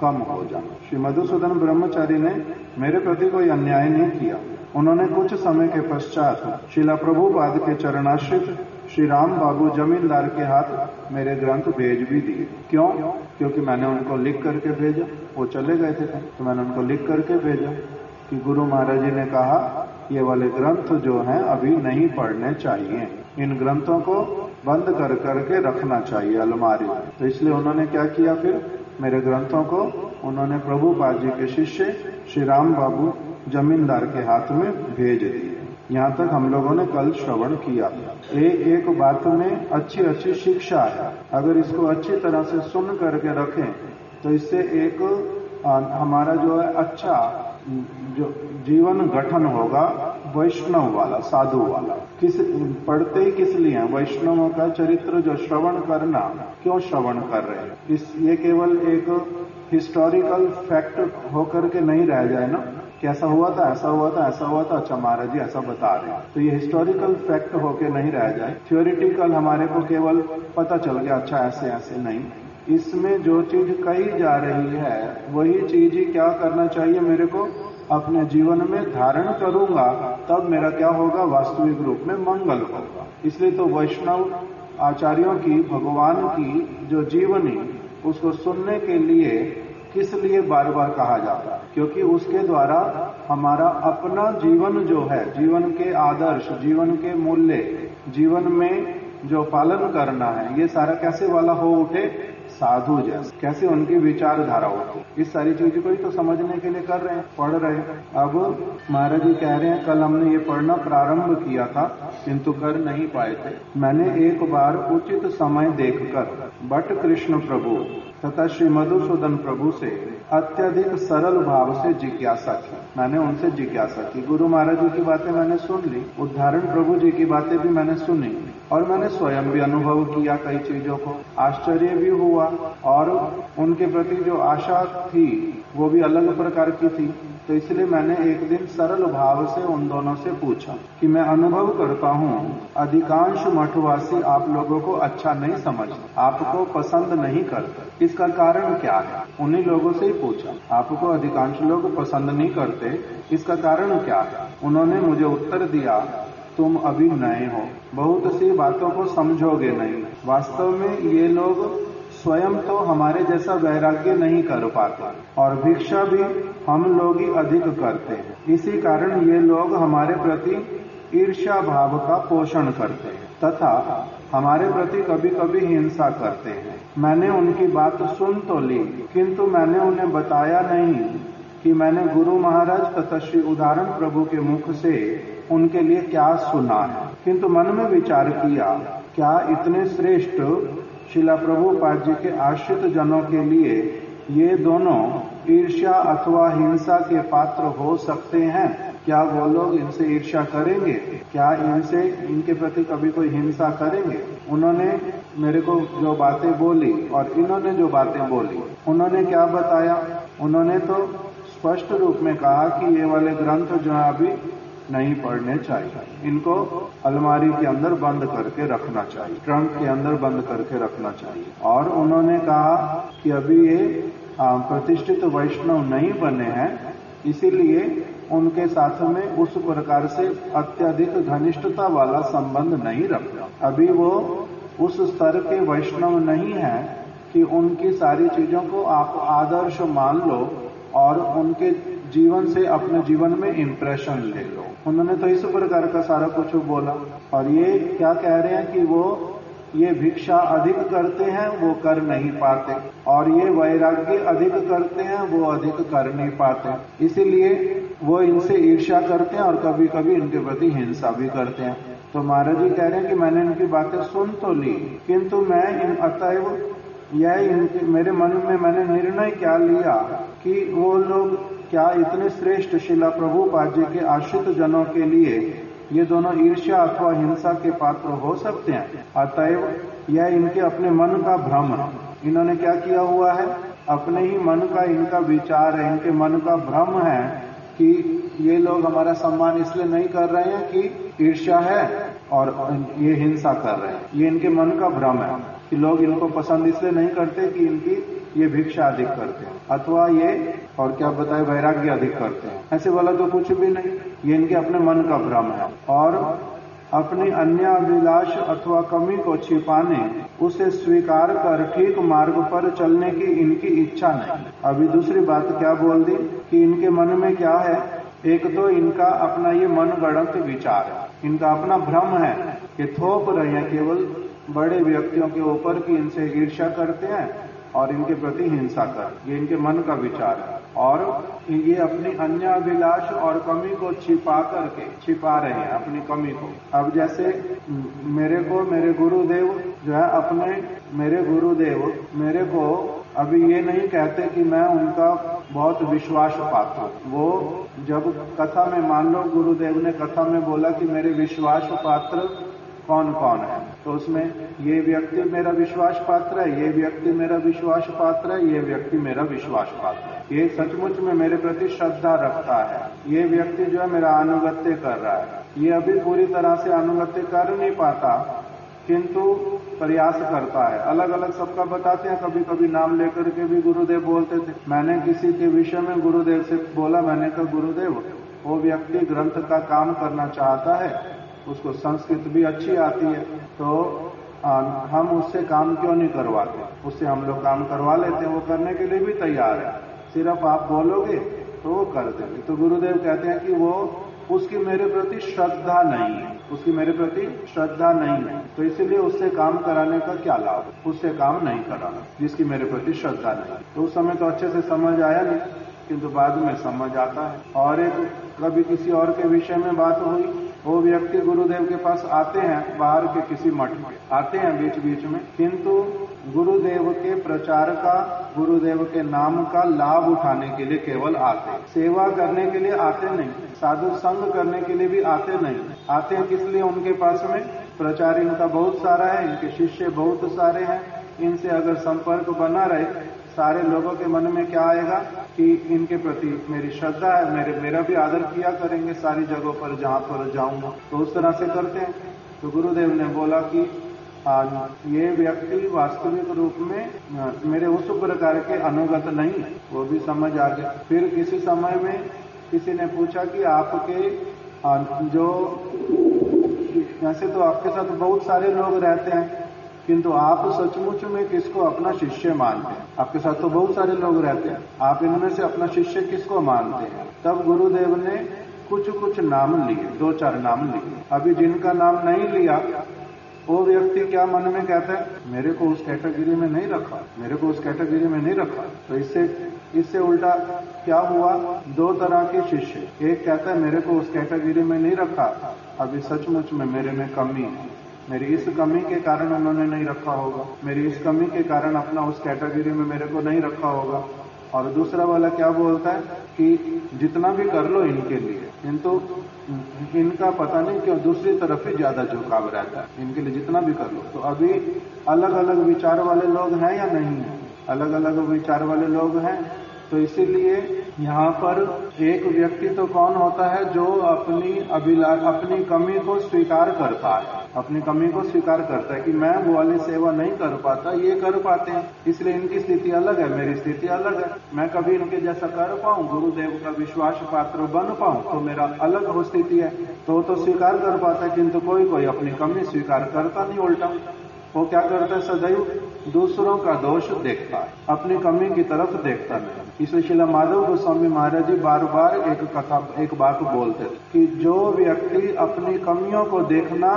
कम हो जाना। श्री मधुसूदन ब्रह्मचारी ने मेरे प्रति कोई अन्याय नहीं किया। उन्होंने कुछ समय के पश्चात शिला प्रभुपाद के चरणाश्रित श्री राम बाबू जमींदार के हाथ मेरे ग्रंथ भेज भी दिए। क्यों? क्योंकि मैंने उनको लिख करके भेजा। वो चले गए थे तो मैंने उनको लिख करके भेजा कि गुरु महाराज जी ने कहा ये वाले ग्रंथ जो हैं अभी नहीं पढ़ने चाहिए, इन ग्रंथों को बंद कर करके रखना चाहिए अलमारी में। तो इसलिए उन्होंने क्या किया? फिर मेरे ग्रंथों को उन्होंने प्रभुपाद जी के शिष्य श्री राम बाबू जमींदार के हाथ में भेज दिए। यहाँ तक हम लोगों ने कल श्रवण किया। एक बात में अच्छी अच्छी शिक्षा है, अगर इसको अच्छी तरह से सुन करके रखें तो इससे एक हमारा जो है अच्छा जो जीवन गठन होगा वैष्णव वाला, साधु वाला। किस पढ़ते ही किस लिए हैं? वैष्णवों का चरित्र जो श्रवण करना, क्यों श्रवण कर रहे हैं? ये केवल एक हिस्टोरिकल फैक्ट होकर के नहीं रह जाए ना, कैसा हुआ था, ऐसा हुआ था, ऐसा हुआ था, अच्छा महाराज जी ऐसा बता रहे हैं, तो ये हिस्टोरिकल फैक्ट होके नहीं रह जाए, थियोरिटिकल हमारे को केवल पता चल गया अच्छा ऐसे ऐसे नहीं। इसमें जो चीज कही जा रही है वही चीज ही क्या करना चाहिए मेरे को? अपने जीवन में धारण करूंगा तब मेरा क्या होगा? वास्तविक रूप में मंगल होगा। इसलिए तो वैष्णव आचार्यों की, भगवान की जो जीवनी, उसको सुनने के लिए किस लिए बार बार कहा जाता है? क्योंकि उसके द्वारा हमारा अपना जीवन जो है, जीवन के आदर्श, जीवन के मूल्य, जीवन में जो पालन करना है, ये सारा कैसे वाला हो उठे? साधु जैसे, कैसे उनकी विचारधारा होती। इस सारी चीज को ही तो समझने के लिए कर रहे हैं, पढ़ रहे हैं। अब महाराज जी कह रहे हैं कल हमने ये पढ़ना प्रारंभ किया था किंतु कर नहीं पाए थे। मैंने एक बार उचित समय देखकर भट्ट कृष्ण प्रभु तथा श्री मधुसूदन प्रभु से अत्यधिक सरल भाव से जिज्ञासा की। मैंने उनसे जिज्ञासा की। गुरु महाराज जी की बातें मैंने सुन ली, उद्धारण प्रभु जी की बातें भी मैंने सुनी और मैंने स्वयं भी अनुभव किया कई चीजों को। आश्चर्य भी हुआ और उनके प्रति जो आशा थी वो भी अलग प्रकार की थी। तो इसलिए मैंने एक दिन सरल भाव से उन दोनों से पूछा कि मैं अनुभव करता हूँ अधिकांश मठवासी आप लोगों को अच्छा नहीं समझते, आपको पसंद नहीं करते, इसका कारण क्या है? उन्हीं लोगों से ही पूछा, आपको अधिकांश लोग पसंद नहीं करते, इसका कारण क्या है? उन्होंने मुझे उत्तर दिया, तुम अभी नए हो, बहुत सी बातों को समझोगे नहीं। वास्तव में ये लोग स्वयं तो हमारे जैसा वैराग्य नहीं कर पाते और भिक्षा भी हम लोग ही अधिक करते हैं। इसी कारण ये लोग हमारे प्रति ईर्ष्या भाव का पोषण करते हैं तथा हमारे प्रति कभी कभी हिंसा करते हैं। मैंने उनकी बात सुन तो ली, किंतु मैंने उन्हें बताया नहीं कि मैंने गुरु महाराज तथा श्री उदाहरण प्रभु के मुख से उनके लिए क्या सुना है। किंतु मन में विचार किया, क्या इतने श्रेष्ठ शिला प्रभुपाद जी के आश्रित जनों के लिए ये दोनों ईर्ष्या अथवा हिंसा के पात्र हो सकते हैं? क्या वो लोग इनसे ईर्ष्या करेंगे? क्या इनसे इनके प्रति कभी कोई हिंसा करेंगे? उन्होंने मेरे को जो बातें बोली और इन्होंने जो बातें बोली, उन्होंने क्या बताया? उन्होंने तो स्पष्ट रूप में कहा कि ये वाले ग्रंथ जो है अभी नहीं पढ़ने चाहिए, इनको अलमारी के अंदर बंद करके रखना चाहिए, ट्रंक के अंदर बंद करके रखना चाहिए। और उन्होंने कहा कि अभी ये प्रतिष्ठित वैष्णव नहीं बने हैं, इसीलिए उनके साथ में उस प्रकार से अत्यधिक घनिष्ठता वाला संबंध नहीं रखना। अभी वो उस स्तर के वैष्णव नहीं है कि उनकी सारी चीजों को आप आदर्श मान लो और उनके जीवन से अपने जीवन में इंप्रेशन ले लो। उन्होंने तो इस प्रकार का सारा कुछ बोला। और ये क्या कह रहे हैं कि वो ये भिक्षा अधिक करते हैं, वो कर नहीं पाते, और ये वैराग्य अधिक करते हैं, वो अधिक कर नहीं पाते, इसीलिए वो इनसे ईर्ष्या करते हैं और कभी कभी इनके प्रति हिंसा भी करते हैं। तो महाराज जी कह रहे हैं कि मैंने इनकी बातें सुन तो ली, किंतु मैं अतएव यह मेरे मन में मैंने निर्णय क्या लिया कि वो लोग क्या इतने श्रेष्ठ शिला प्रभुपाद जी के आश्रित जनों के लिए ये दोनों ईर्ष्या अथवा हिंसा के पात्र हो सकते हैं। अतएव यह इनके अपने मन का भ्रम है। इन्होंने क्या किया हुआ है? अपने ही मन का इनका विचार है, इनके मन का भ्रम है कि ये लोग हमारा सम्मान इसलिए नहीं कर रहे हैं कि ईर्ष्या है और ये हिंसा कर रहे हैं। ये इनके मन का भ्रम है कि लोग इनको पसंद इसलिए नहीं करते कि इनकी ये भिक्षा अधिक करते हैं, अथवा ये और क्या बताए वैराग्य अधिक करते हैं। ऐसे वाला तो कुछ भी नहीं, ये इनके अपने मन का भ्रम है और अपनी अन्य अभिलाष अथवा कमी को छिपाने, उसे स्वीकार कर ठीक मार्ग पर चलने की इनकी इच्छा नहीं। अभी दूसरी बात क्या बोल दी कि इनके मन में क्या है? एक तो इनका अपना ये मन गढ़ंत विचार है, इनका अपना भ्रम है कि थोप रहे हैं केवल बड़े व्यक्तियों के ऊपर कि इनसे ईर्ष्या करते हैं और इनके प्रति हिंसा कर, ये इनके मन का विचार है। और ये अपनी अन्य अभिलाष और कमी को छिपा रहे हैं अपनी कमी को। अब जैसे मेरे गुरुदेव जो है मेरे गुरुदेव मेरे को अभी ये नहीं कहते कि मैं उनका बहुत विश्वास पात्र हूं। वो जब कथा में मान लो गुरुदेव ने कथा में बोला कि मेरे विश्वास पात्र कौन कौन है, तो उसमें ये व्यक्ति मेरा विश्वास पात्र है, ये व्यक्ति मेरा विश्वास पात्र है, ये व्यक्ति मेरा विश्वास पात्र है, ये सचमुच में मेरे प्रति श्रद्धा रखता है, ये व्यक्ति जो है मेरा अनुगत्य कर रहा है। ये अभी पूरी तरह से अनुगत्य कर नहीं पाता किंतु प्रयास करता है। अलग अलग सबका बताते हैं, कभी कभी नाम लेकर के भी गुरुदेव बोलते थे। मैंने किसी के विषय में गुरुदेव से बोला, मैंने कहा गुरुदेव वो व्यक्ति ग्रंथ का काम करना चाहता है, उसको संस्कृत भी अच्छी आती है, तो हम उससे काम क्यों नहीं करवाते? उससे हम लोग काम करवा लेते हैं, वो करने के लिए भी तैयार है, सिर्फ आप बोलोगे तो वो कर देंगे। तो गुरुदेव कहते हैं कि वो उसकी मेरे प्रति श्रद्धा नहीं है, उसकी मेरे प्रति श्रद्धा नहीं है, तो इसीलिए उससे काम कराने का क्या लाभ? उससे काम नहीं कराना जिसकी मेरे प्रति श्रद्धा नहीं। तो उस समय तो अच्छे से समझ आया नहीं, किंतु बाद में समझ आता है। और एक कभी किसी और के विषय में बात हुई, वो व्यक्ति गुरुदेव के पास आते हैं, बाहर के किसी मठ में आते हैं बीच बीच में, किंतु गुरुदेव के प्रचार का, गुरुदेव के नाम का लाभ उठाने के लिए केवल आते हैं। सेवा करने के लिए आते नहीं, साधु संग करने के लिए भी आते नहीं। आते हैं किस लिए? उनके पास में प्रचार इनका बहुत सारा है, इनके शिष्य बहुत सारे हैं। इनसे अगर संपर्क बना रहे, सारे लोगों के मन में क्या आएगा कि इनके प्रति मेरी श्रद्धा है, मेरा भी आदर किया करेंगे सारी जगहों पर जहां पर जाऊंगा। तो उस तरह से करते हैं। तो गुरुदेव ने बोला कि ये व्यक्ति वास्तविक रूप में मेरे उस प्रकार के अनुगत नहीं है, वो भी समझ आ गया। फिर किसी समय में किसी ने पूछा कि आपके जो ऐसे तो आपके साथ बहुत सारे लोग रहते हैं, किंतु आप सचमुच में किसको अपना शिष्य मानते हैं? आपके साथ तो बहुत सारे लोग रहते हैं, आप इनमें से अपना शिष्य किसको मानते हैं? तब गुरुदेव ने कुछ कुछ नाम लिए, 2-4 नाम लिए। अभी जिनका नाम नहीं लिया वो व्यक्ति क्या मन में कहता है, मेरे को उस कैटेगरी में नहीं रखा, मेरे को उस कैटेगरी में नहीं रखा। तो इससे उल्टा क्या हुआ? 2 तरह के शिष्य, एक कहता है मेरे को उस कैटेगरी में नहीं रखा, अभी सचमुच में मेरे में कमी है, मेरी इस कमी के कारण उन्होंने नहीं रखा होगा, मेरी इस कमी के कारण अपना उस कैटेगरी में मेरे को नहीं रखा होगा। और दूसरा वाला क्या बोलता है कि जितना भी कर लो इनके लिए, किंतु इनका पता नहीं क्यों दूसरी तरफ ही ज्यादा झुकाव रहता है, इनके लिए जितना भी कर लो। तो अभी अलग अलग विचार वाले लोग हैं या नहीं है? अलग अलग विचार वाले लोग हैं। तो इसीलिए यहाँ पर एक व्यक्ति तो कौन होता है जो अपनी कमी को स्वीकार करता है, अपनी कमी को स्वीकार करता है कि मैं वो वाली सेवा नहीं कर पाता, ये कर पाते हैं, इसलिए इनकी स्थिति अलग है, मेरी स्थिति अलग है, मैं कभी इनके जैसा कर पाऊं, गुरुदेव का विश्वास पात्र बन पाऊं, तो मेरा अलग हो स्थिति है। तो स्वीकार कर पाता है, किंतु कोई अपनी कमी स्वीकार करता नहीं, उल्टा वो क्या करता है? सदैव दूसरों का दोष देखता है, अपनी कमी की तरफ देखता नहीं। इसलिए श्रील माधव गोस्वामी महाराज जी बार बार एक बात बोलते थे कि जो व्यक्ति अपनी कमियों को देखना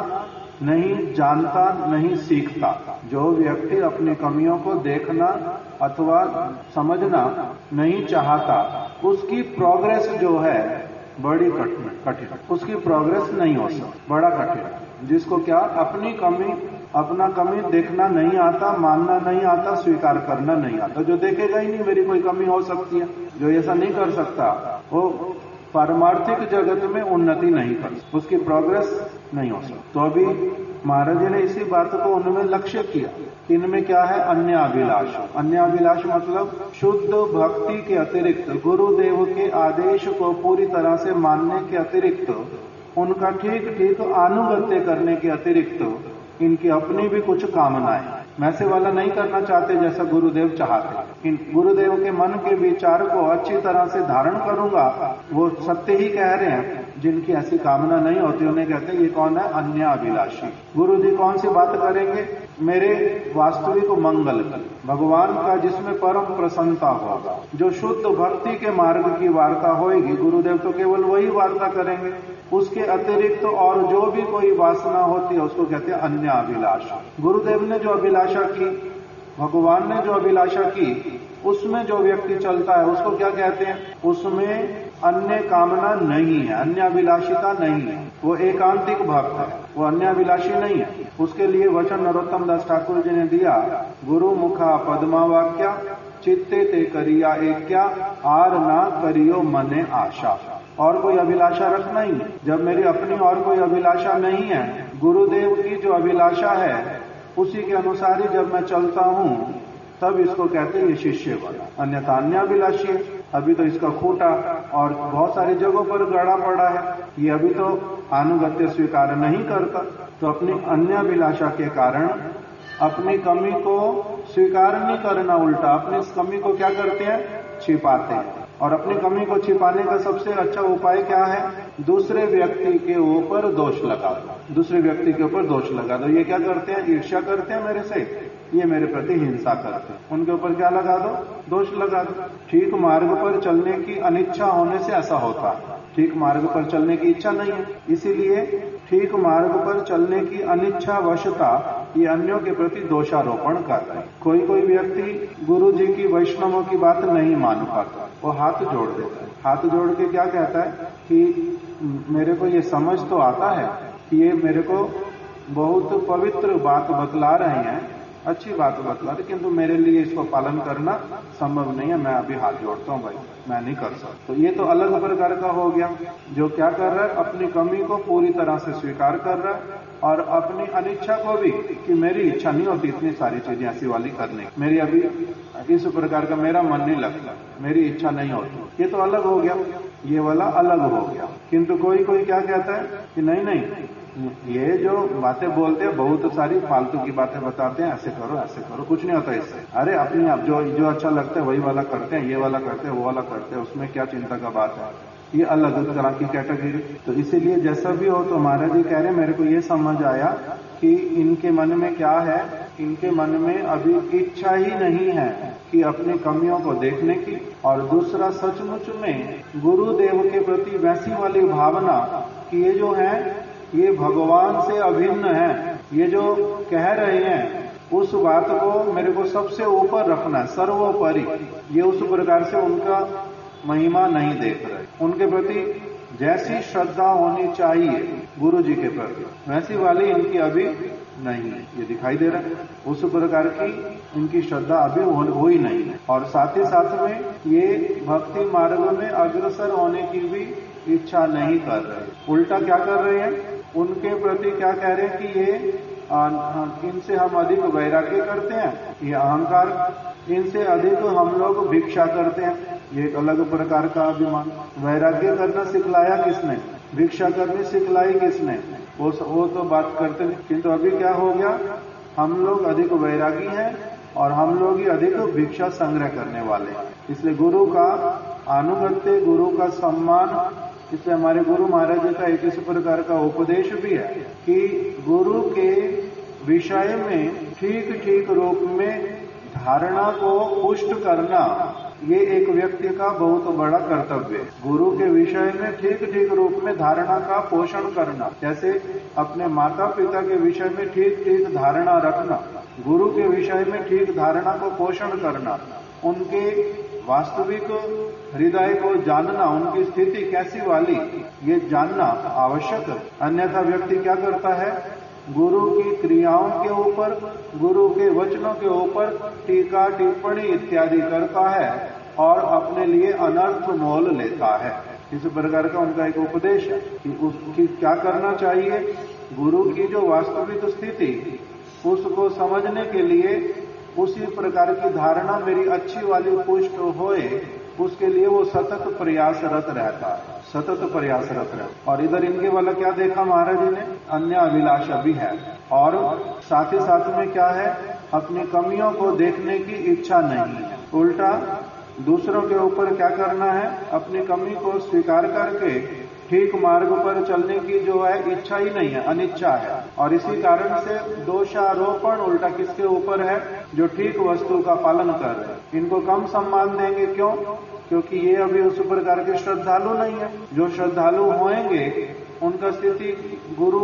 नहीं जानता, नहीं सीखता, जो व्यक्ति अपनी कमियों को देखना अथवा समझना नहीं चाहता, उसकी प्रोग्रेस जो है बड़ी कठिन, उसकी प्रोग्रेस नहीं हो सकती, बड़ा कठिन। जिसको क्या अपना कमी देखना नहीं आता, मानना नहीं आता, स्वीकार करना नहीं आता, जो देखेगा ही नहीं मेरी कोई कमी हो सकती है, जो ऐसा नहीं कर सकता, वो पारमार्थिक जगत में उन्नति नहीं कर सकता, उसकी प्रोग्रेस नहीं हो सकती। तो अभी महाराज जी ने इसी बात को उनमें लक्ष्य किया। इनमें क्या है? अन्याभिलाष। अन्याभिलाष मतलब शुद्ध भक्ति के अतिरिक्त, गुरुदेव के आदेश को पूरी तरह से मानने के अतिरिक्त, उनका ठीक अनुगत्य करने के अतिरिक्त इनकी अपनी भी कुछ कामनाएं, वैसे वाला नहीं करना चाहते जैसा गुरुदेव चाहते। इन गुरुदेव के मन के विचार को अच्छी तरह से धारण करूंगा, वो सत्य ही कह रहे हैं। जिनकी ऐसी कामना नहीं होती उन्हें कहते हैं ये कौन है? अन्य अभिलाषी। गुरु जी कौन सी बात करेंगे? मेरे वास्तविक मंगल की, भगवान का जिसमें परम प्रसन्नता होगा, जो शुद्ध भक्ति के मार्ग की वार्ता होगी, गुरुदेव तो केवल वही वार्ता करेंगे। उसके अतिरिक्त और जो भी कोई वासना होती है उसको कहते हैं अन्य अभिलाषा। गुरुदेव ने जो अभिलाषा की, भगवान ने जो अभिलाषा की, उसमें जो व्यक्ति चलता है उसको क्या कहते हैं? उसमें अन्य कामना नहीं है, अन्य अभिलाषिता नहीं है, वो एकांतिक भक्त है, वो अन्य अभिलाषी नहीं है। उसके लिए वचन नरोत्तम दास ठाकुर जी ने दिया, गुरु मुखा पद्मा वाक्या चित्ते ते करिया एक्या आर ना करियो मने आशा। और कोई अभिलाषा रखना ही नहीं। जब मेरी अपनी और कोई अभिलाषा नहीं है, गुरुदेव की जो अभिलाषा है उसी के अनुसार ही जब मैं चलता हूं, तब इसको कहते हैं ये शिष्य वाला। अन्यथा अन्य अभिलाषी है, अभी तो इसका खूंटा और बहुत सारी जगहों पर गड़ा पड़ा है, ये अभी तो अनुगत्य स्वीकार नहीं करता। तो अपनी अन्य अभिलाषा के कारण अपनी कमी को स्वीकार नहीं करना, उल्टा अपनी कमी को क्या करते हैं? छिपाते हैं। और अपनी कमी को छिपाने का सबसे अच्छा उपाय क्या है? दूसरे व्यक्ति के ऊपर दोष लगा दो, दूसरे व्यक्ति के ऊपर दोष लगा दो। ये क्या करते हैं? ईर्ष्या करते हैं मेरे से, ये मेरे प्रति हिंसा करते हैं, उनके ऊपर क्या लगा दो? दोष लगा दो। ठीक मार्ग पर चलने की अनिच्छा होने से ऐसा होता है, ठीक मार्ग पर चलने की इच्छा नहीं है, इसीलिए ठीक मार्ग पर चलने की अनिच्छावशता ये अन्यों के प्रति दोषारोपण कर रहे हैं। कोई व्यक्ति गुरु जी की, वैष्णवों की बात नहीं मान पाता, वो हाथ जोड़ देता है। हाथ जोड़ के क्या कहता है कि मेरे को ये समझ तो आता है कि ये मेरे को बहुत पवित्र बात बतला रहे हैं, अच्छी बात बतला रहे, किंतु मेरे लिए इसको पालन करना संभव नहीं है, मैं अभी हाथ जोड़ता हूं भाई, मैं नहीं कर सकता। तो ये तो अलग प्रकार का हो गया, जो क्या कर रहा है, अपनी कमी को पूरी तरह से स्वीकार कर रहा है और अपनी अनिच्छा को भी, कि मेरी इच्छा नहीं होती इतनी सारी चीजें ऐसी वाली करने की, मेरी अभी इस प्रकार का मेरा मन नहीं लगता, मेरी इच्छा नहीं होती, ये तो अलग हो गया, ये वाला अलग हो गया। किंतु कोई कोई क्या कहता है कि नहीं नहीं, ये जो बातें बोलते हैं बहुत सारी फालतू की बातें बताते हैं, ऐसे करो, कुछ नहीं होता इससे। अरे अपने आप जो अच्छा लगता है वही वाला करते हैं, ये वाला करते हैं, वो वाला करते हैं, उसमें क्या चिंता का बात है, ये अलग तरह की कैटेगरी। तो इसीलिए जैसा भी हो, तो महाराज जी कह रहे मेरे को ये समझ आया कि इनके मन में क्या है, इनके मन में अभी इच्छा ही नहीं है कि अपनी कमियों को देखने की, और दूसरा सचमुच में गुरुदेव के प्रति वैसी वाली भावना कि ये जो है ये भगवान से अभिन्न है, ये जो कह रहे हैं उस बात को मेरे को सबसे ऊपर रखना है, सर्वोपरि। ये उस प्रकार से उनका महिमा नहीं देख रहे, उनके प्रति जैसी श्रद्धा होनी चाहिए गुरु जी के प्रति वैसी वाली इनकी अभी नहीं है, ये दिखाई दे रहा है। उस प्रकार की इनकी श्रद्धा अभी हो ही नहीं है, और साथ ही साथ में ये भक्ति मार्ग में अग्रसर होने की भी इच्छा नहीं कर रहे। उल्टा क्या कर रहे हैं, उनके प्रति क्या कह रहे हैं कि ये इनसे हम अधिक वैराग्य करते हैं, ये अहंकार, इनसे अधिक हम लोग भिक्षा करते हैं, ये एक अलग प्रकार का अभिमान। वैराग्य करना सिखलाया किसने, भिक्षा करनी सिखलाई किसने, वो तो बात करते नहीं। किंतु अभी क्या हो गया, हम लोग अधिक वैरागी हैं और हम लोग ही अधिक भिक्षा संग्रह करने वाले हैं। इसलिए गुरु का अनुगत्य, गुरु का सम्मान, इसलिए हमारे गुरु महाराज जी का एक इस प्रकार का उपदेश भी है कि गुरु के विषय में ठीक ठीक रूप में धारणा को पुष्ट करना, ये एक व्यक्ति का बहुत बड़ा कर्तव्य है। गुरु के विषय में ठीक ठीक रूप में धारणा का पोषण करना, जैसे अपने माता पिता के विषय में ठीक ठीक धारणा रखना, गुरु के विषय में ठीक धारणा को पोषण करना, उनके वास्तविक हृदय को जानना, उनकी स्थिति कैसी वाली ये जानना आवश्यक है। अन्यथा व्यक्ति क्या करता है, गुरु की क्रियाओं के ऊपर, गुरु के वचनों के ऊपर टीका टिप्पणी इत्यादि करता है और अपने लिए अनर्थ मोल लेता है। इस प्रकार का उनका एक उपदेश है कि उसकी क्या करना चाहिए, गुरु की जो वास्तविक स्थिति उसको समझने के लिए उसी प्रकार की धारणा मेरी अच्छी वाली पुष्ट होए, उसके लिए वो सतत प्रयासरत रहता है, सतत प्रयासरत रहता। और इधर इनके वाला क्या देखा महाराज जी ने, अन्य अभिलाषा भी है, और साथ ही साथ में क्या है, अपनी कमियों को देखने की इच्छा नहीं है। उल्टा दूसरों के ऊपर क्या करना है, अपनी कमी को स्वीकार करके ठीक मार्ग पर चलने की जो है इच्छा ही नहीं है, अनिच्छा है। और इसी कारण से दोषारोपण उल्टा किसके ऊपर है, जो ठीक वस्तु का पालन कर रहे हैं। इनको कम सम्मान देंगे, क्यों, क्योंकि ये अभी उस प्रकार के श्रद्धालु नहीं है। जो श्रद्धालु होंगे उनका स्थिति गुरु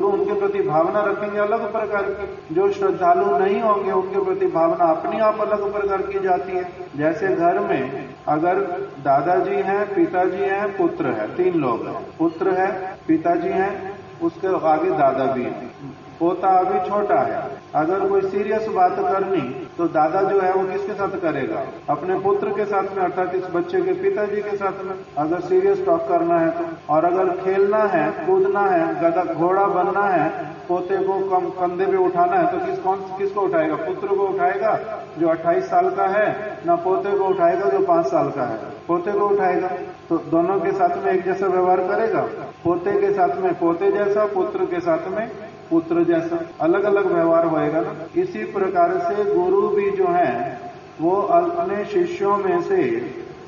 उनके प्रति भावना रखेंगे अलग प्रकार की, जो श्रद्धालु नहीं होंगे उनके प्रति भावना अपनी आप अलग प्रकार की जाती है। जैसे घर में अगर दादाजी हैं, पिताजी हैं, पुत्र है, 3 लोग हैं, पुत्र है, पिताजी हैं, उसके आगे दादा भी है, पोता अभी छोटा है। अगर कोई सीरियस बात करनी तो दादा जो है वो किसके साथ करेगा, अपने पुत्र के साथ में, अर्थात इस बच्चे के पिताजी के साथ में, अगर सीरियस टॉक करना है तो। और अगर खेलना है, कूदना है, गधा घोड़ा बनना है, पोते को कंधे पे उठाना है तो किसको उठाएगा, पुत्र को उठाएगा जो 28 साल का है, ना पोते को उठाएगा जो 5 साल का है, पोते को उठाएगा। तो दोनों के साथ में एक जैसा व्यवहार करेगा, पोते के साथ में पोते जैसा, पुत्र के साथ में पुत्र जैसा, अलग अलग व्यवहार होएगा ना। इसी प्रकार से गुरु भी जो है वो अपने शिष्यों में से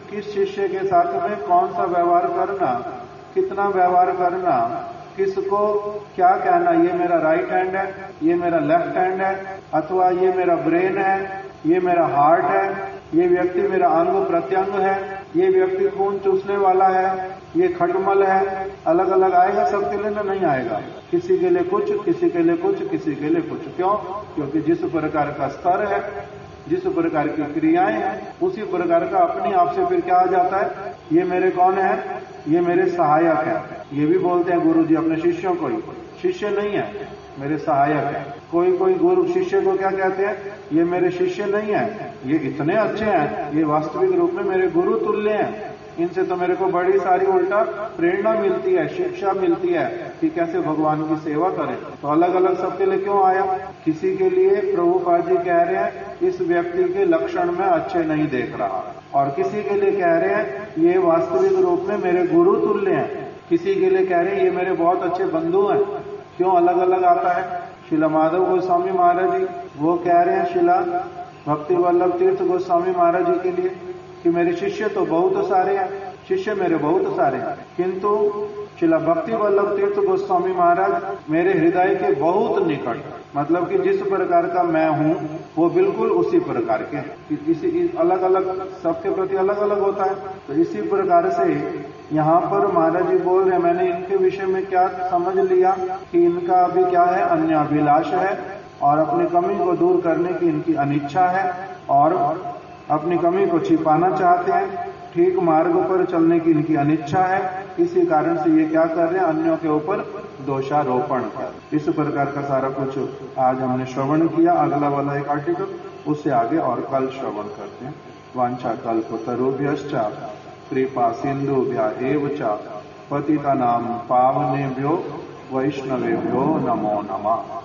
किस शिष्य के साथ में कौन सा व्यवहार करना, कितना व्यवहार करना, किसको क्या कहना, ये मेरा राइट हैंड है, ये मेरा लेफ्ट हैंड है, अथवा ये मेरा ब्रेन है, ये मेरा हार्ट है, ये व्यक्ति मेरा अंग प्रत्यंग है, ये व्यक्ति खून चूसने वाला है, ये खटमल है, अलग अलग आएगा सबके लिए ना, नहीं आएगा। किसी के लिए कुछ, किसी के लिए कुछ, किसी के लिए कुछ। क्यों, क्योंकि जिस प्रकार का स्तर है, जिस प्रकार की क्रियाएं हैं, उसी प्रकार का अपनी आप से फिर क्या आ जाता है, ये मेरे कौन है, ये मेरे सहायक है। ये भी बोलते हैं गुरु जी अपने शिष्यों को ही, शिष्य नहीं है, मेरे सहायक है। कोई कोई गुरु शिष्य को क्या कहते हैं, ये मेरे शिष्य नहीं है, ये इतने अच्छे हैं, ये वास्तविक रूप में मेरे गुरु तुल्य हैं, इनसे तो मेरे को बड़ी सारी उल्टा प्रेरणा मिलती है, शिक्षा मिलती है कि कैसे भगवान की सेवा करें। तो अलग अलग सबके लिए क्यों आया? किसी के लिए प्रभुपाद जी कह रहे हैं इस व्यक्ति के लक्षण में अच्छे नहीं देख रहा, और किसी के लिए कह रहे हैं ये वास्तविक रूप में मेरे गुरु तुल्य हैं, किसी के लिए कह रहे हैं ये मेरे बहुत अच्छे बंधु हैं। क्यों अलग अलग आता है? शिला माधव गोस्वामी महाराज जी वो कह रहे हैं शिला भक्ति वल्लभ तीर्थ गोस्वामी महाराज जी के लिए कि मेरे शिष्य तो बहुत सारे हैं, शिष्य मेरे बहुत सारे हैं, किंतु शिला भक्ति वल्लभ तीर्थ गोस्वामी महाराज मेरे हृदय के बहुत निकट, मतलब कि जिस प्रकार का मैं हूं वो बिल्कुल उसी प्रकार के हैं। इसी अलग अलग सबके प्रति अलग अलग होता है। तो इसी प्रकार से यहाँ पर महाराज जी बोल रहे हैं, मैंने इनके विषय में क्या समझ लिया कि इनका अभी क्या है, अन्याभिलाष है, और अपनी कमी को दूर करने की इनकी अनिच्छा है, और अपनी कमी को छिपाना चाहते हैं, ठीक मार्ग पर चलने की इनकी अनिच्छा है। इसी कारण से ये क्या कर रहे हैं, अन्यों के ऊपर दोषारोपण कर। इस प्रकार का सारा कुछ आज हमने श्रवण किया। अगला वाला एक आर्टिकल, उससे आगे और कल श्रवण करते हैं। वांछा कल्पतरुभ्यश्च कृपा सिंधुभ्यः एव च पतितानां पावनेभ्यो वैष्णवेभ्यो नमो नमः।